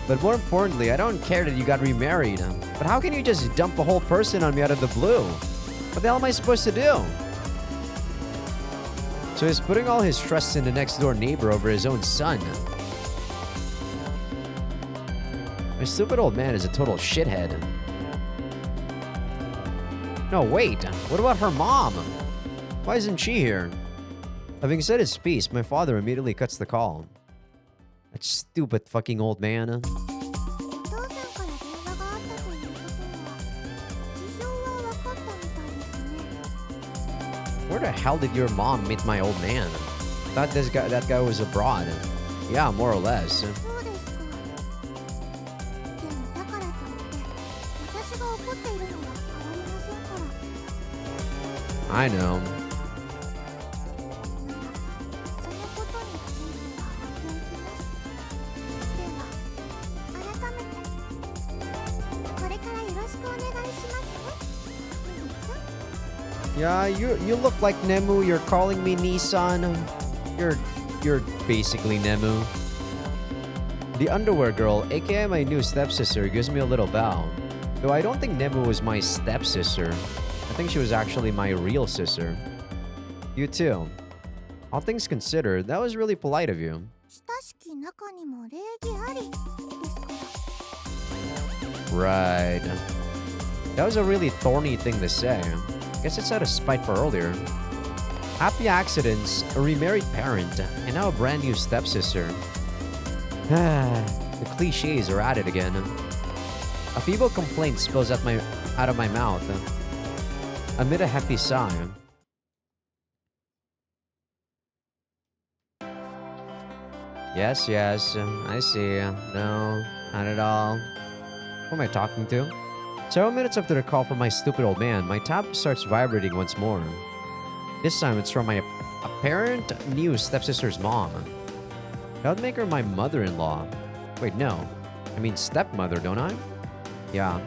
[SPEAKER 3] But more importantly, I don't care that you got remarried. But how can you just dump a whole person on me out of the blue? What the hell am I supposed to do? So he's putting all his trust in the next door neighbor over his own son. My stupid old man is a total shithead. No, wait. What about her mom? Why isn't she here? Having said his piece, my father immediately cuts the call. That stupid fucking old man.
[SPEAKER 2] お父さんから電話があったということは事情は分かったみたいですね
[SPEAKER 3] Where the hell did your mom meet my old man? Thought that guy was abroad. Yeah, more or less.
[SPEAKER 2] そうですかでもだからといって私が怒っているのは変わりませんから
[SPEAKER 3] I know.
[SPEAKER 2] そのことについては追っていきますでは改めてこれからよろしくお願いしますね
[SPEAKER 3] Yeah, you look like Nemu. You're calling me Nissan. You're basically Nemu. The underwear girl, aka my new stepsister, gives me a little bow. Though I don't think Nemu was my stepsister. I think she was actually my real sister. You too. All things considered, that was really polite of you.
[SPEAKER 2] 親しき中にも礼儀ありですから。
[SPEAKER 3] Right. That was a really thorny thing to say. Guess it's out of spite for earlier. Happy accidents, a remarried parent, and now a brand new stepsister. The cliches are at it again. A feeble complaint spills out of my mouth amid a hefty sigh. Yes, I see. No, not at all. Who am I talking to? Several minutes after the call from my stupid old man, my tab starts vibrating once more. This time it's from my apparent new stepsister's mom. That would make her my mother-in-law. Wait, no. I mean stepmother, don't I? Yeah.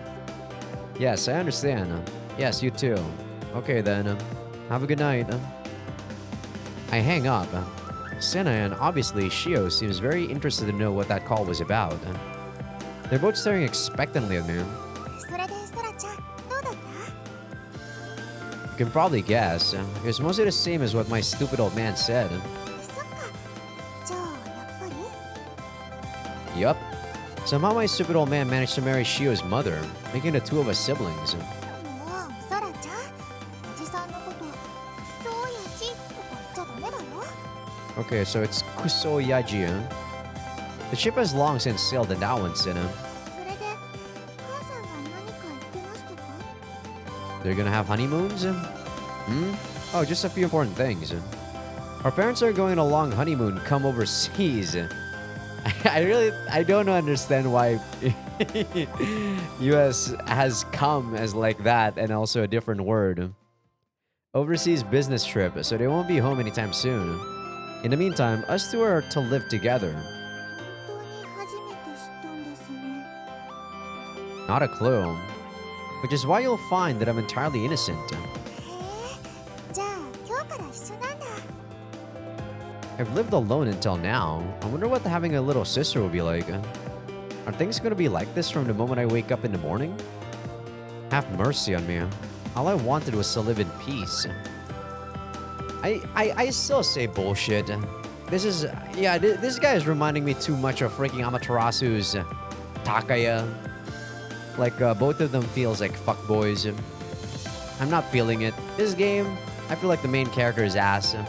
[SPEAKER 3] Yes, I understand. Yes, you too. Okay then. Have a good night. I hang up. Senna and obviously Shio seems very interested to know what that call was about. They're both staring expectantly at me.
[SPEAKER 2] それでソラちゃんどうだった？
[SPEAKER 3] You can probably guess. It's mostly the same as what my stupid old man said.
[SPEAKER 2] そっか。じゃあやっぱり？
[SPEAKER 3] Yup. Somehow my stupid old man managed to marry Shio's mother, making the two of us siblings.
[SPEAKER 2] もうソラちゃん、おじさんのことそうやしとか言っちゃダメだよ。
[SPEAKER 3] Okay, so it's Kusoyaji, huh? The ship has long since sailed in that one, Senna.
[SPEAKER 2] それで母さんは何か言ってましたか？
[SPEAKER 3] They're gonna have honeymoons? Hmm? Oh, just a few important things. Our parents are going on a long honeymoon come overseas. I don't understand why US has come as like that and also a different word. Overseas business trip, so they won't be home anytime soon. In the meantime, us two are to live together.
[SPEAKER 2] 本当に初めて知ったんですね。
[SPEAKER 3] Not a clue. Which is why you'll find that I'm entirely innocent.
[SPEAKER 2] へえ、じゃあ今日から一緒なんだ。
[SPEAKER 3] I've lived alone until now. I wonder what having a little sister will be like. Are things gonna be like this from the moment I wake up in the morning? Have mercy on me. All I wanted was to live in peace. I still say bullshit. This is, yeah, this guy is reminding me too much of freaking Amaterasu's Takaya. Like, both of them feels like fuckboys. I'm not feeling it. This game, I feel like the main character is ass.
[SPEAKER 2] 私の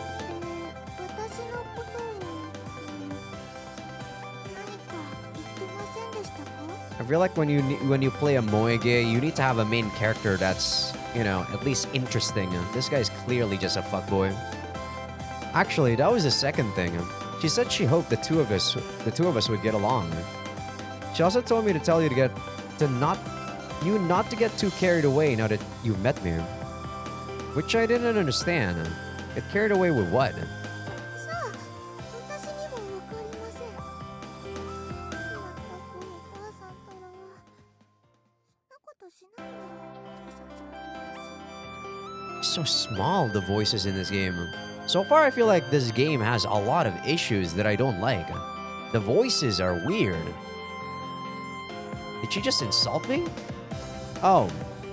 [SPEAKER 2] ことを何か言ってませんでしたか？
[SPEAKER 3] I feel like when you play a moege, you need to have a main character that's, you know, at least interesting. This guy's clearly just a fuckboy. Actually, that was the second thing. She said she hoped the two of us would get along. She also told me to tell you not to get too carried away now that you've met me. Which I didn't understand. Get carried away with what?
[SPEAKER 2] さあ、私にもわかりません。まったくお母さんたらはそんなことしないよ。
[SPEAKER 3] So small, the voices in this game. So far, I feel like this game has a lot of issues that I don't like. The voices are weird. Did she just insult me? Oh,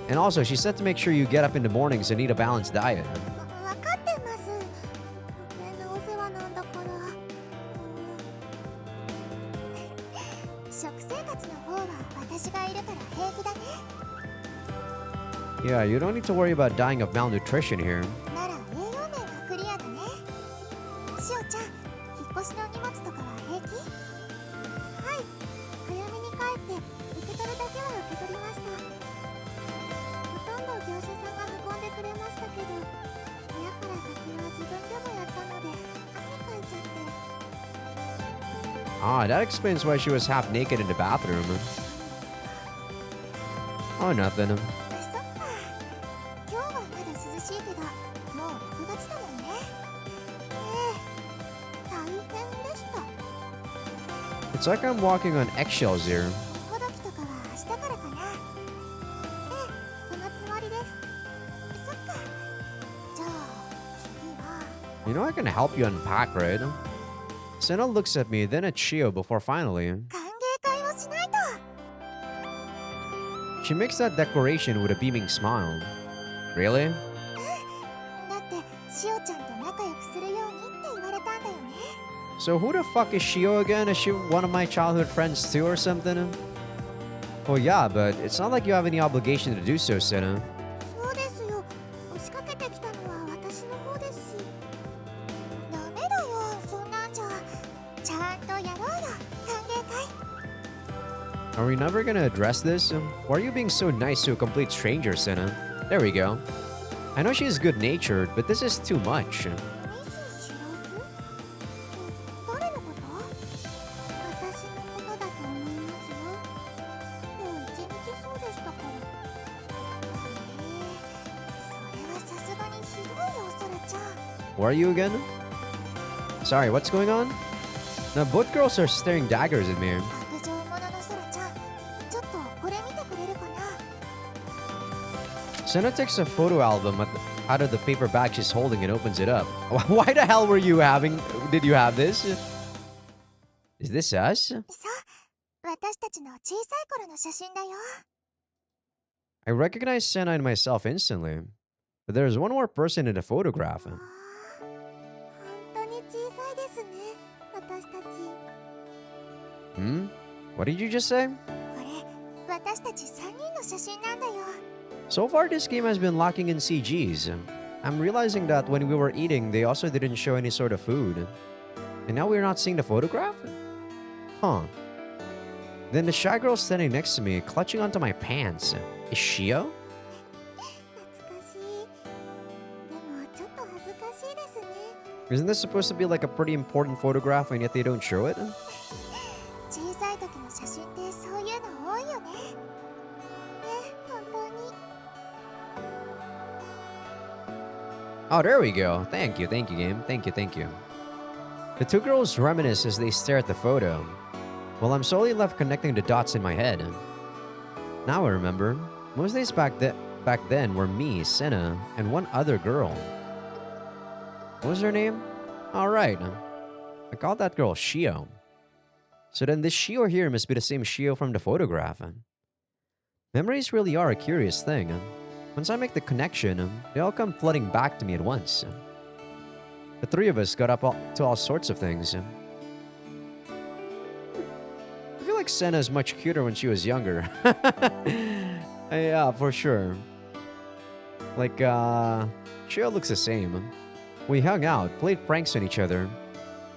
[SPEAKER 3] and also she said to make sure you get up in the mornings and eat a balanced diet.
[SPEAKER 2] わかってます。余計なお世話なんだから。食生活の方は私がいるから平気だね。
[SPEAKER 3] Yeah, you don't need to worry about dying of malnutrition here.
[SPEAKER 2] なら栄養面がクリアだね。しおちゃん、引っ越しの荷物とかは平気？はい、早めに帰って受け取るだけは受け取りました。ほとんど業者さんが運んでくれましたけど、部屋から先は自分でもやったので汗かいちゃって。
[SPEAKER 3] Ah, that explains why she was half naked in the bathroom. Oh, nothing.
[SPEAKER 2] そっか。今日はまだ涼しいけど、もう6月だもんね。大変でした。
[SPEAKER 3] It's like I'm walking on eggshells here.
[SPEAKER 2] ほどきとかは明日からかな。そのつもりです。そっか。
[SPEAKER 3] I can help you unpack, right? Senna looks at me, then at Shio before finally.
[SPEAKER 2] 歓迎会をしないと。
[SPEAKER 3] She makes that declaration with a beaming smile. Really?
[SPEAKER 2] だってしおちゃんと仲良くするようにって言われたんだよね。
[SPEAKER 3] So who the fuck is Shio again? Is she one of my childhood friends too or something? Well, yeah, but it's not like you have any obligation to do so, Senna.
[SPEAKER 2] そうですよ。押しかけてきたのは私の方ですし。ダメだよ、そんなんじゃ。ちゃんとやろうよ、歓迎会。
[SPEAKER 3] Are we never gonna address this? Why are you being so nice to a complete stranger, Senna? There we go. I know she's good-natured, but this is too much.
[SPEAKER 2] ミス・シローズ？誰のこと？私のことだと思いますよ。今日一日そうでしたから。それはさすがにひどいよ、ソラちゃん。
[SPEAKER 3] Who are you again? Sorry, what's going on? Now both girls are staring daggers at me.
[SPEAKER 2] 白状者のソラちゃん、ちょっとこれ見てくれるかな。
[SPEAKER 3] Senna takes a photo album out of the paper bag she's holding and opens it up. Why the hell did you have this? Is this us?
[SPEAKER 2] そう、私たちの小さい頃の写真だよ。
[SPEAKER 3] I recognize Senna and myself instantly. But there's one more person in the photograph.
[SPEAKER 2] 本当に小さいですね、私たち。
[SPEAKER 3] Hmm? What did you just say?
[SPEAKER 2] これ、私たち3人の写真なんだよ。
[SPEAKER 3] So far, this game has been lacking in CGs. I'm realizing that when we were eating, they also didn't show any sort of food. And now we're not seeing the photograph? Huh. Then the shy girl standing next to me, clutching onto my pants. Is Shio?
[SPEAKER 2] 懐かしい。でもちょっと恥ずかしいですね。
[SPEAKER 3] Isn't this supposed to be like a pretty important photograph and yet they don't show it?
[SPEAKER 2] 小さい時の写真ってそういうの多いよね。本当に。
[SPEAKER 3] Oh, there we go. Thank you, game. Thank you. The two girls reminisce as they stare at the photo, while I'm slowly left connecting the dots in my head. Now I remember, most days back then were me, Senna, and one other girl. What was her name? Alright, I called that girl Shio. So then this Shio here must be the same Shio from the photograph. Memories really are a curious thing. Once I make the connection, they all come flooding back to me at once. The three of us got up to all sorts of things. I feel like Senna is much cuter when she was younger. Yeah, for sure. Like, Shio looks the same. We hung out, played pranks on each other,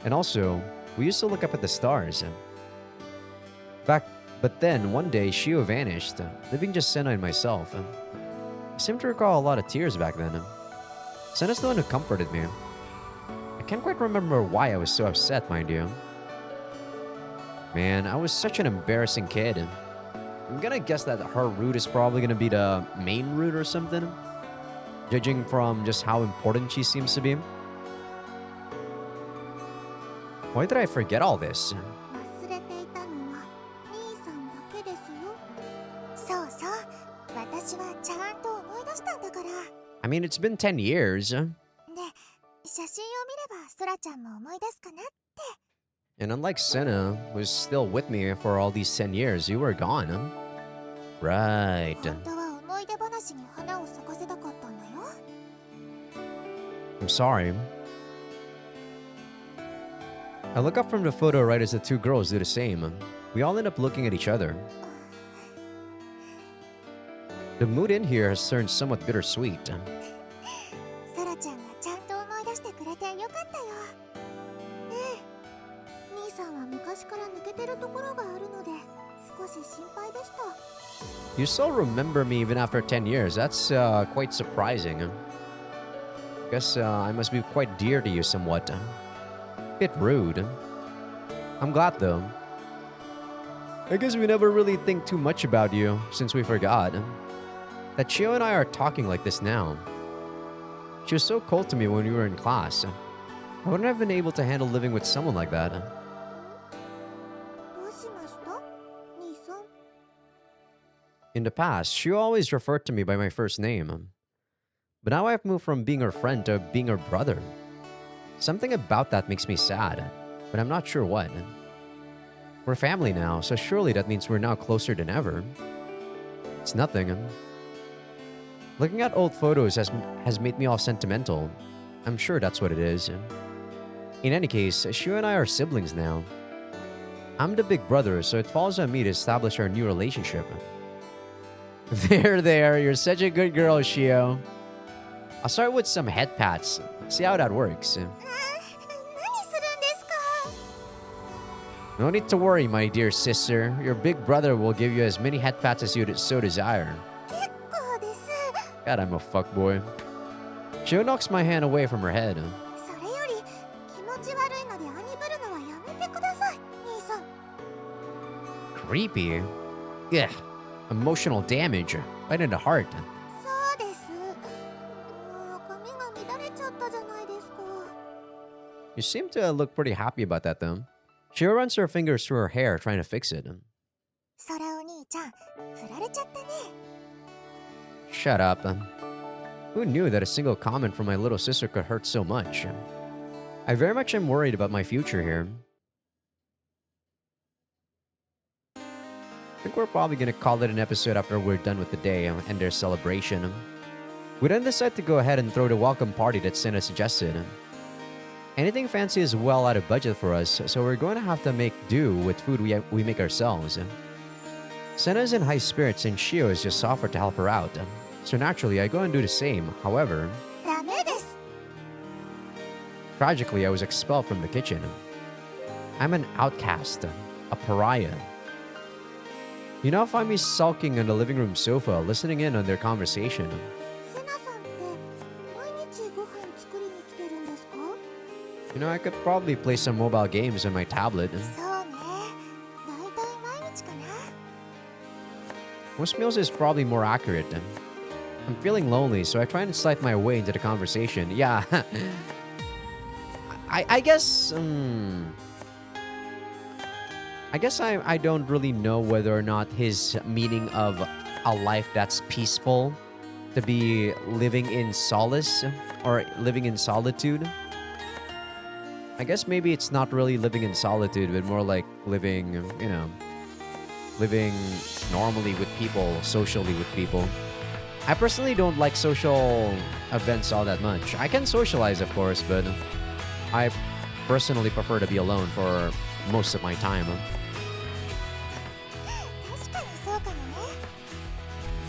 [SPEAKER 3] and also, we used to look up at the stars. But then, one day, Shio vanished, leaving just Senna and myself. I seem to recall a lot of tears back then. Senna's the one who comforted me. I can't quite remember why I was so upset, mind you. Man, I was such an embarrassing kid. I'm gonna guess that her route is probably gonna be the main route or something, judging from just how important she seems to be. Why did I forget all this?
[SPEAKER 2] 忘れていたのは兄さんだけですよ。そうそう、私はちゃんと思い出したんだから。
[SPEAKER 3] I mean, it's been 10 years.
[SPEAKER 2] で、写真を見ればソラちゃんも思い出すかなって。
[SPEAKER 3] And unlike Senna, who's still with me for all these 10 years, you were gone. Right.
[SPEAKER 2] 本当は思い出話に花を咲かせたかったんだよ。
[SPEAKER 3] I'm sorry. I look up from the photo right as the two girls do the same. We all end up looking at each other. The mood in here has turned somewhat bittersweet.
[SPEAKER 2] ソラちゃんがちゃんと思い出してくれてよかったよ。ええ、兄さんは昔から抜けてるところがあるので少し心配でした。
[SPEAKER 3] You still remember me even after 10 years. That's quite surprising. Guess I must be quite dear to you somewhat. Bit rude. I'm glad though. I guess we never really think too much about you since we forgot that Chio and I are talking like this now. She was so cold to me when we were in class. I wouldn't have been able to handle living with someone like that.
[SPEAKER 2] どうしました？兄さん。
[SPEAKER 3] In the past, Chio always referred to me by my first name. But now I've moved from being her friend to being her brother. Something about that makes me sad, but I'm not sure what. We're family now, so surely that means we're now closer than ever. It's nothing. Looking at old photos has made me all sentimental. I'm sure that's what it is. In any case, Shio and I are siblings now. I'm the big brother, so it falls on me to establish our new relationship. There, you're such a good girl, Shio. I'll start with some head pats. See how that works. No need to worry, my dear sister. Your big brother will give you as many head pats as you so desire. God, I'm a fuckboy. Shio knocks my hand away from her head. Creepy. Yeah. Emotional damage. Right in the heart. You seem to look pretty happy about that, though. She runs her fingers through her hair, trying to fix it. Shut up. Who knew that a single comment from my little sister could hurt so much? I very much am worried about my future here. I think we're probably gonna call it an episode after we're done with the day and their celebration. We then decide to go ahead and throw the welcome party that Senna suggested. Anything fancy is well out of budget for us, so we're going to have to make do with food we make ourselves. Senna is in high spirits and Shio has just offered to help her out. So naturally, I go and do the same. However, tragically, I was expelled from the kitchen. I'm an outcast, a pariah. You now find me sulking on the living room sofa, listening in on their conversation. You know, I could probably play some mobile games on my tablet. Most meals is probably more accurate. I'm feeling lonely, so I try and slide my way into the conversation. Yeah. I guess... I guess I don't really know whether or not his meaning of a life that's peaceful to be living in solace or living in solitude. I guess maybe it's not really living in solitude, but more like living, you know, living normally with people, socially with people. I personally don't like social events all that much. I can socialize, of course, but I personally prefer to be alone for most of my time.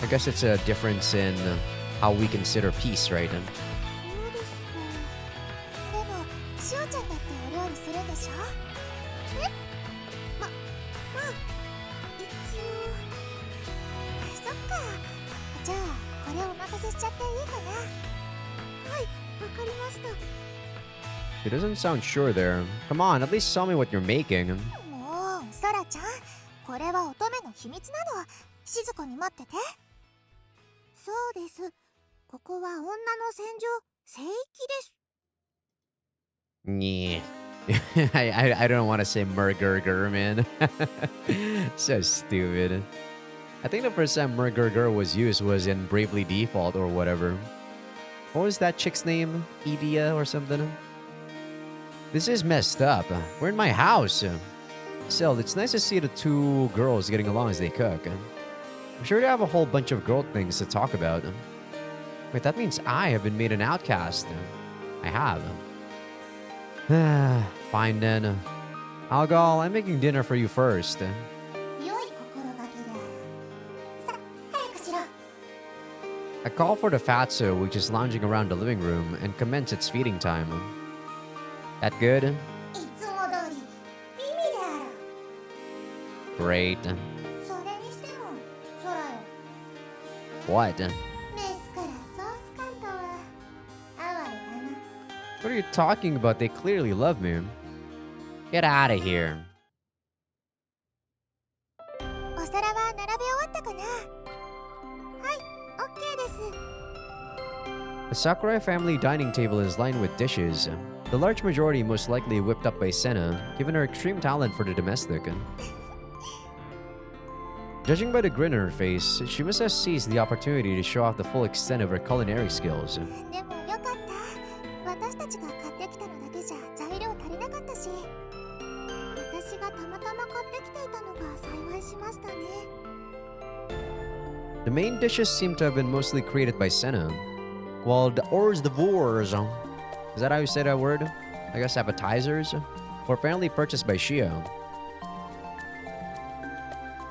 [SPEAKER 3] I guess it's a difference in how we consider peace, right? He doesn't sound sure there. Come on, at least tell me what you're making. Yeah. I don't want to say Murgurger, man. So stupid. I think the first time Murgurger was used was in Bravely Default or whatever. What was that chick's name? Edia or something? This is messed up. We're in my house. Still, it's nice to see the two girls getting along as they cook. I'm sure they have a whole bunch of girl things to talk about. Wait, that means I have been made an outcast. I have. Fine then. Algal, I'm making dinner for you first. I call for the fatso, which is lounging around the living room, and commence its feeding time. That good? Great. What? What are you talking about? They clearly love me. Get out of here. The Sakurai family dining table is lined with dishes. The large majority most likely whipped up by Senna, given her extreme talent for the domestic. Judging by the grin on her face, she must have seized the opportunity to show off the full extent of her culinary skills.
[SPEAKER 2] ましたね。
[SPEAKER 3] The main dishes seem to have been mostly created by Senna, while the hors d'oeuvres, is that how you say that word? I guess appetizers, were apparently purchased by Shio.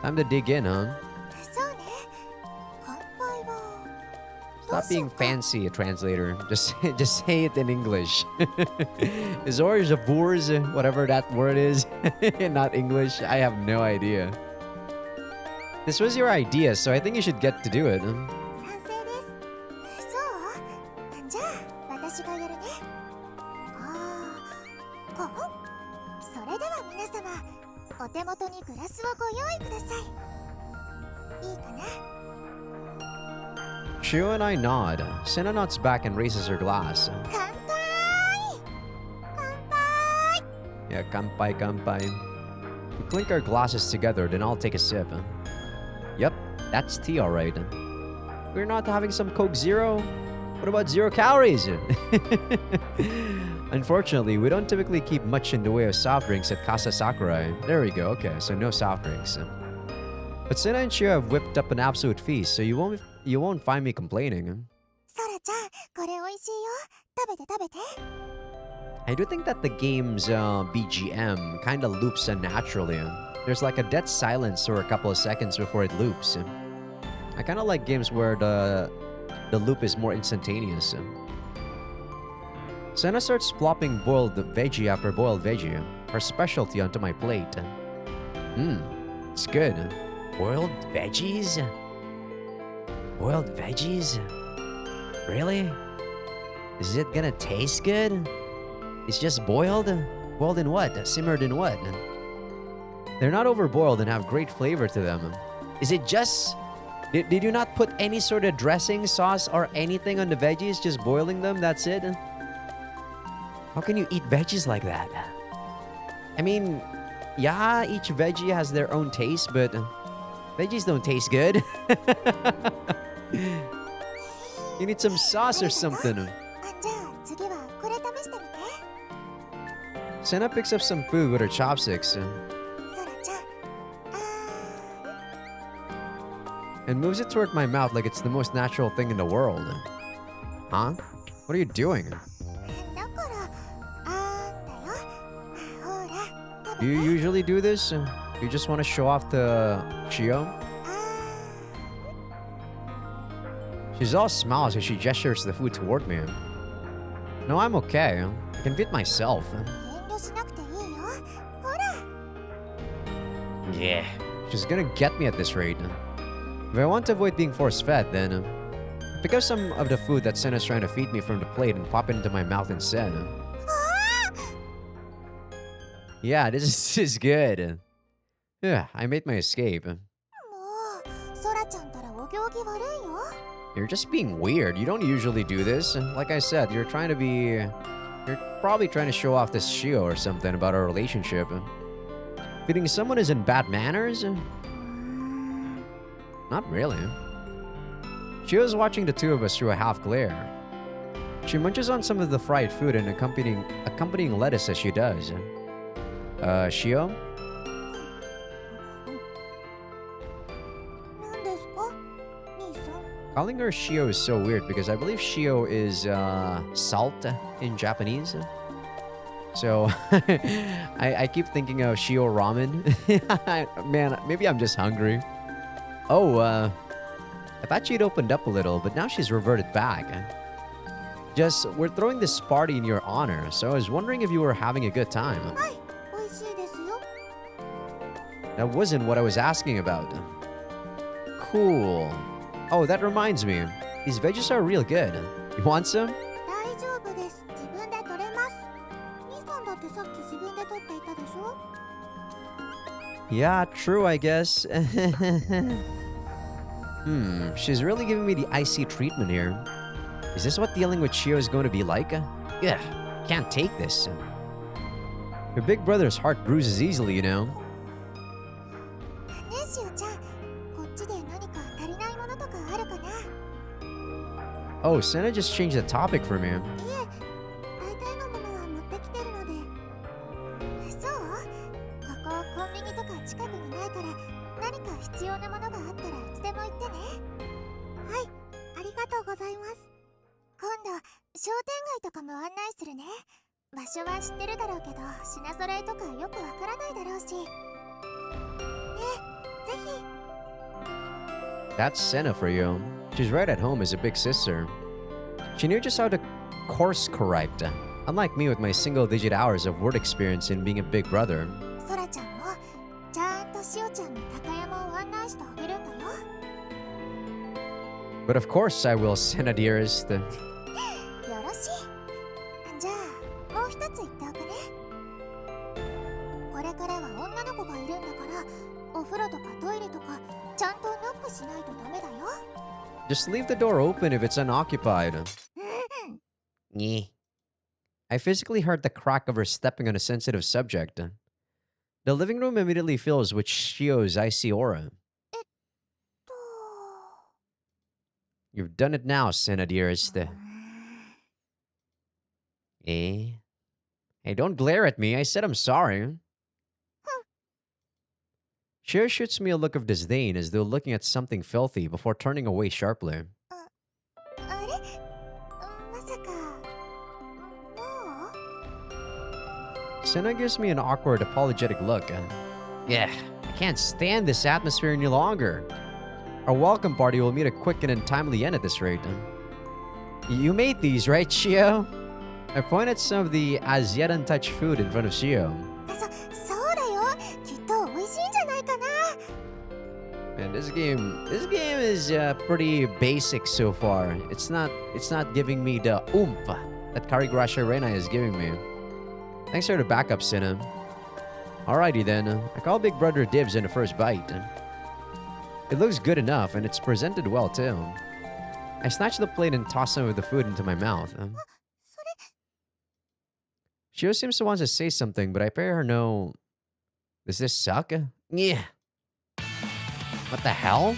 [SPEAKER 3] Time to dig in, huh?
[SPEAKER 2] そうね。乾杯はどう
[SPEAKER 3] Stop
[SPEAKER 2] しよ
[SPEAKER 3] being
[SPEAKER 2] うか。
[SPEAKER 3] fancy, translator. Just say it in English. Is hors d'oeuvres, whatever that word is, not English? I have no idea. This was your idea, so I think you should get to do it.
[SPEAKER 2] 賛成です。そうじゃあ私がやるね。こうそれでは皆様お手元にグラスをご用意ください。いいかな。
[SPEAKER 3] Shio and I nod. Senna nods back and raises her glass.
[SPEAKER 2] 乾杯。乾杯。
[SPEAKER 3] Yeah, kanpai, kanpai. We clink our glasses together, then I'll take a sip. Yep, that's tea alright. We're not having some Coke Zero? What about 0 calories? Unfortunately, we don't typically keep much in the way of soft drinks at Casa Sakurai. There we go, okay, so no soft drinks. But Senna and Shio have whipped up an absolute feast, so you won't find me complaining.
[SPEAKER 2] ソラちゃんこれおいしいよ。食べて食べて。
[SPEAKER 3] I do think that the game's BGM kind of loops unnaturally. There's like a dead silence for a couple of seconds before it loops. I kind of like games where the loop is more instantaneous. Senna starts plopping boiled veggie after boiled veggie, her specialty, onto my plate. It's good. Boiled veggies? Boiled veggies? Really? Is it gonna taste good? It's just boiled? Boiled in what? Simmered in what? They're not overboiled and have great flavor to them. Is it just... Did you not put any sort of dressing, sauce, or anything on the veggies? Just boiling them, that's it? How can you eat veggies like that? I mean, yeah, each veggie has their own taste, but veggies don't taste good. You need some sauce or something.
[SPEAKER 2] じゃあ次はこれ試してみて。
[SPEAKER 3] Senna picks up some food with her chopsticks
[SPEAKER 2] ソラちゃん。
[SPEAKER 3] and moves it toward my mouth like it's the most natural thing in the world. Huh? What are you doing?
[SPEAKER 2] だからだよ。ほら食
[SPEAKER 3] Do
[SPEAKER 2] べ
[SPEAKER 3] you
[SPEAKER 2] て。
[SPEAKER 3] usually do this? You just want to show off to Shio? She's all smiles as she gestures the food toward me. No, I'm okay. I can feed myself.
[SPEAKER 2] 遠慮しなくていいよ。ほら。
[SPEAKER 3] Yeah. She's gonna get me at this rate. If I want to avoid being force-fed, then pick up some of the food that Senna's trying to feed me from the plate and pop it into my mouth instead. Yeah, this is good. Yeah, I made my escape.
[SPEAKER 2] もうソラちゃんたらお行儀悪いよ。
[SPEAKER 3] You're just being weird. You don't usually do this. Like I said, you're probably trying to show off this Shio or something about our relationship. Feeding someone is in bad manners? Not really. Shio's watching the two of us through a half glare. She munches on some of the fried food and accompanying lettuce as she does. Shio?
[SPEAKER 2] 何ですか兄さん。
[SPEAKER 3] Calling her Shio is so weird because I believe Shio is salt in Japanese. So I keep thinking of Shio ramen. Man, maybe I'm just hungry. Oh, I thought she'd opened up a little, but now she's reverted back. We're throwing this party in your honor, so I was wondering if you were having a good time.
[SPEAKER 2] はい、美味しいですよ。
[SPEAKER 3] That wasn't what I was asking about. Cool. Oh, that reminds me. These veggies are real good. You want some?
[SPEAKER 2] 大丈夫です。自分で取れます。兄さんだってさっき自分で取っていたでしょ。
[SPEAKER 3] Yeah, true, I guess. She's really giving me the icy treatment here. Is this what dealing with Shio is going to be like? Yeah, can't take this. Your big brother's heart bruises easily, you know.
[SPEAKER 2] ねえしおちゃん、こっちで何か足りないものとかあるかな。
[SPEAKER 3] Oh, Senna just changed the topic for me.
[SPEAKER 2] いえ、大体のものは持ってきてるので。そう？ここコンビニとか近くにないから、何か必要なものがあったらいつでも言ってね。はい、ありがとうございます。今度商店街とかも案内するね。場所は知ってるだろうけど品揃えとかよくわからないだろうし。ね、ぜひ。
[SPEAKER 3] That's Senna for you. She's right at home as a big sister. She knew just how to course correct, unlike me with my single-digit hours of word experience in being a big brother.
[SPEAKER 2] ソラちゃんもちゃんとシオちゃんに高山を案内してあげるんだよ。
[SPEAKER 3] But of course I will, Senna dearest.
[SPEAKER 2] よろしい。じゃあもう一つ言っておくね。これからは女の子がいるんだからお風呂とかトイレとかちゃんとノックしないとダメだよ。
[SPEAKER 3] Just leave the door open if it's unoccupied. Nyeh. I physically heard the crack of her stepping on a sensitive subject. The living room immediately fills with Shio's icy aura. You've done it now, Senna dearest. Eh? Hey, don't glare at me. I said I'm sorry. Shio shoots me a look of disdain as though looking at something filthy before turning away sharply.
[SPEAKER 2] あれ、まさかもう？
[SPEAKER 3] Senna gives me an awkward, apologetic look. Yeah, I can't stand this atmosphere any longer. Our welcome party will meet a quick and untimely end at this rate. You made these, right, Shio? I point at some of the as yet untouched food in front of Shio.
[SPEAKER 2] そうだよ。きっと美味しいんじゃないかな。
[SPEAKER 3] And this game is pretty basic so far. It's not giving me the oomph that Karigurashi Arena is giving me. Thanks for the backup, Senna. Alrighty then, I call Big Brother dibs in the first bite. It looks good enough, and it's presented well too. I snatch the plate and toss some of the food into my mouth. Shio seems to want to say something, but I pay her no. Does this suck? Yeah. What the hell?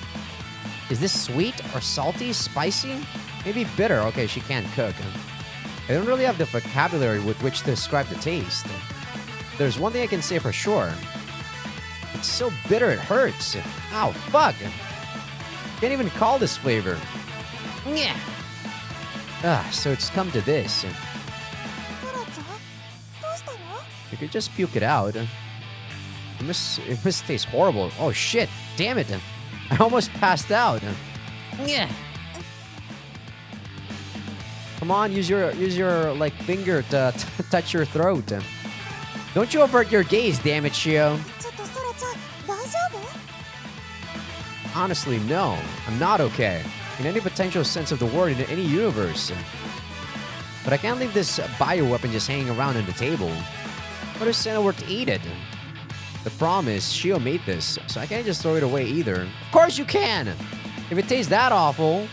[SPEAKER 3] Is this sweet or salty, spicy? Maybe bitter. Okay, she can't cook. I don't really have the vocabulary with which to describe the taste. There's one thing I can say for sure. It's so bitter it hurts. Ow, fuck. Can't even call this flavor. Yeah. So it's come to this.
[SPEAKER 2] ソラちゃん、どうしたの？
[SPEAKER 3] You could just puke it out. It must taste horrible. Oh shit, damn it. I almost passed out. Yeah. Come on, use your like finger to touch your throat. Don't you avert your gaze, damn it, Shio.
[SPEAKER 2] ちょっとソラちゃん、大丈夫？
[SPEAKER 3] Honestly, no. I'm not okay. In any potential sense of the word in any universe. But I can't leave this bioweapon just hanging around on the table. What if Senna were to eat it? The problem is, Shio made this, so I can't just throw it away either. Of course you can! If it tastes that awful.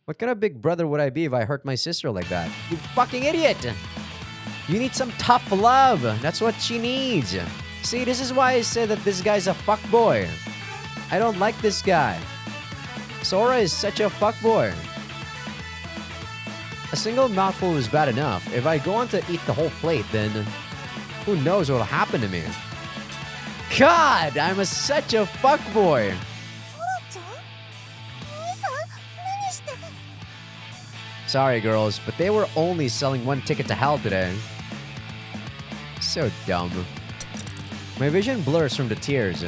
[SPEAKER 3] What kind of big brother would I be if I hurt my sister like that? You fucking idiot! You need some tough love. That's what she needs. See, this is why I said that this guy's a fuckboy. I don't like this guy. Sora is such a fuckboy. A single mouthful is bad enough. If I go on to eat the whole plate, then who knows what'll happen to me. God, such a fuckboy.
[SPEAKER 2] ソラちゃん？兄さん、何して？
[SPEAKER 3] Sorry, girls, but they were only selling one ticket to hell today. So dumb. My vision blurs from the tears,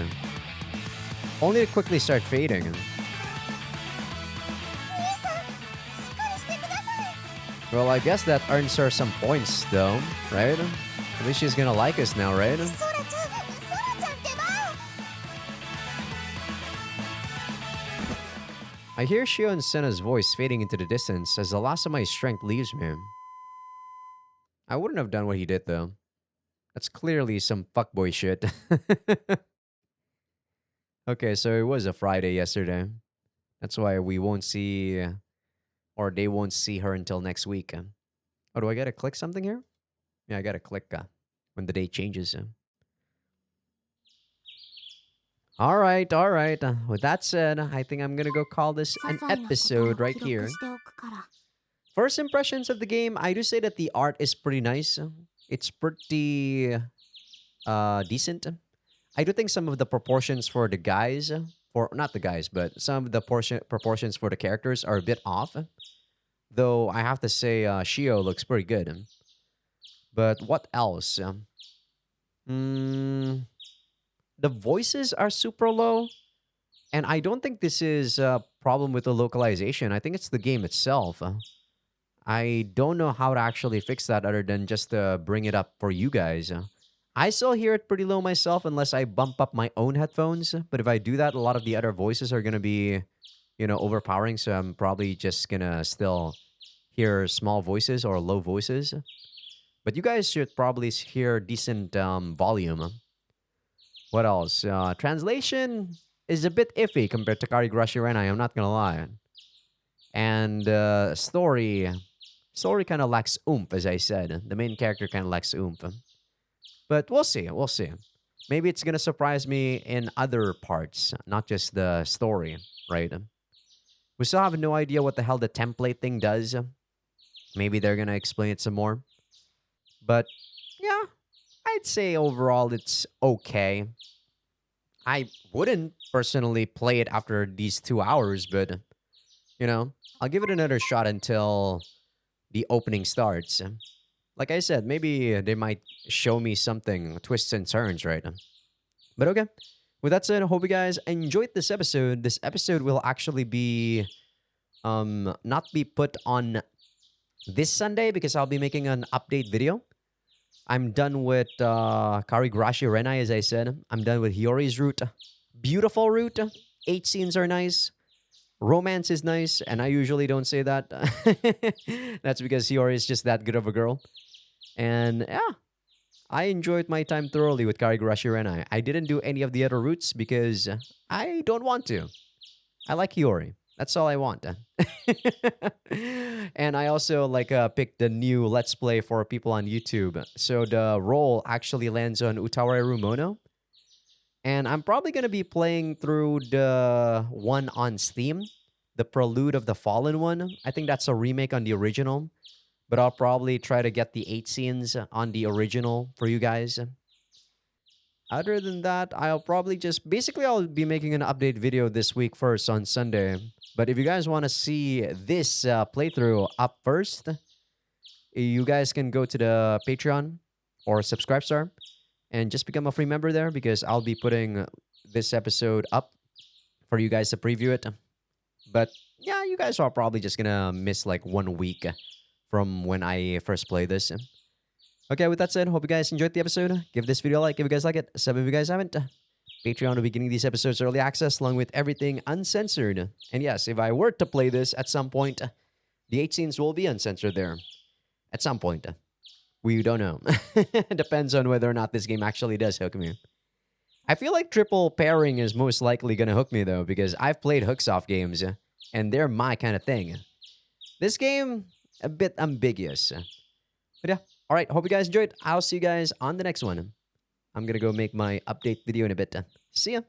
[SPEAKER 3] only to quickly start fading.
[SPEAKER 2] 兄さん、しっかりしてください。
[SPEAKER 3] Well, I guess that earns her some points, though, right? At least she's gonna like us now, right?
[SPEAKER 2] ソラちゃんってば。
[SPEAKER 3] I hear Shio and Senna's voice fading into the distance as the last of my strength leaves me. I wouldn't have done what he did, though. That's clearly some fuckboy shit. Okay, so it was a Friday yesterday. That's why we won't see, or they won't see her until next week. Oh, do I gotta click something here? Yeah, I gotta click when the day changes. All right. With that said, I think I'm gonna go call this an episode right here. First impressions of the game, I do say that the art is pretty nice. It's pretty decent. I do think some of the proportions for the guys, for not the guys, but some of the proportions for the characters are a bit off. Though I have to say, Shio looks pretty good. But what else? Mm, the voices are super low, and I don't think this is a problem with the localization. I think it's the game itself. I don't know how to actually fix that other than just bring it up for you guys. I still hear it pretty low myself unless I bump up my own headphones. But if I do that, a lot of the other voices are gonna be, overpowering. So I'm probably just gonna still hear small voices or low voices. But you guys should probably hear decent volume. What else? Translation is a bit iffy compared to Karigurashi Renai, I'm not gonna lie. And story kind of lacks oomph, as I said. The main character kind of lacks oomph. But we'll see, we'll see. Maybe it's gonna surprise me in other parts, not just the story, right? We still have no idea what the hell the template thing does. Maybe they're gonna explain it some more. But yeah, I'd say overall it's okay. I wouldn't personally play it after these 2 hours, but I'll give it another shot until the opening starts. Like I said, maybe they might show me something, twists and turns, right? But okay. With that said, I hope you guys enjoyed this episode. This episode will actually be not be put on this Sunday because I'll be making an update video. I'm done with Karigurashi Renai, as I said. I'm done with Hiyori's route. Beautiful route. 8 scenes are nice. Romance is nice, and I usually don't say that. That's because Hiyori is just that good of a girl. And yeah, I enjoyed my time thoroughly with Karigurashi Renai. I didn't do any of the other routes because I don't want to. I like Hiyori. That's all I want. And I also picked the new Let's Play for people on YouTube. So the role actually lands on Utawareru Mono. And I'm probably going to be playing through the one on Steam, the Prelude of the Fallen one. I think that's a remake on the original. But I'll probably try to get the 8 scenes on the original for you guys. Other than that, I'll probably I'll be making an update video this week first on Sunday. But if you guys want to see this playthrough up first, you guys can go to the Patreon or Subscribestar and just become a free member there because I'll be putting this episode up for you guys to preview it. But yeah, you guys are probably just gonna miss like 1 week from when I first played this. Okay, with that said, hope you guys enjoyed the episode. Give this video a like if you guys like it. Some of you guys haven't. Patreon will be getting these episodes early access along with everything uncensored. And yes, if I were to play this at some point, the 8 scenes will be uncensored there. At some point. We don't know. Depends on whether or not this game actually does hook me. I feel like triple pairing is most likely going to hook me though, because I've played Hooksoft games, and they're my kind of thing. This game, a bit ambiguous. But yeah, alright, hope you guys enjoyed. I'll see you guys on the next one. I'm going to go make my update video in a bit. See ya.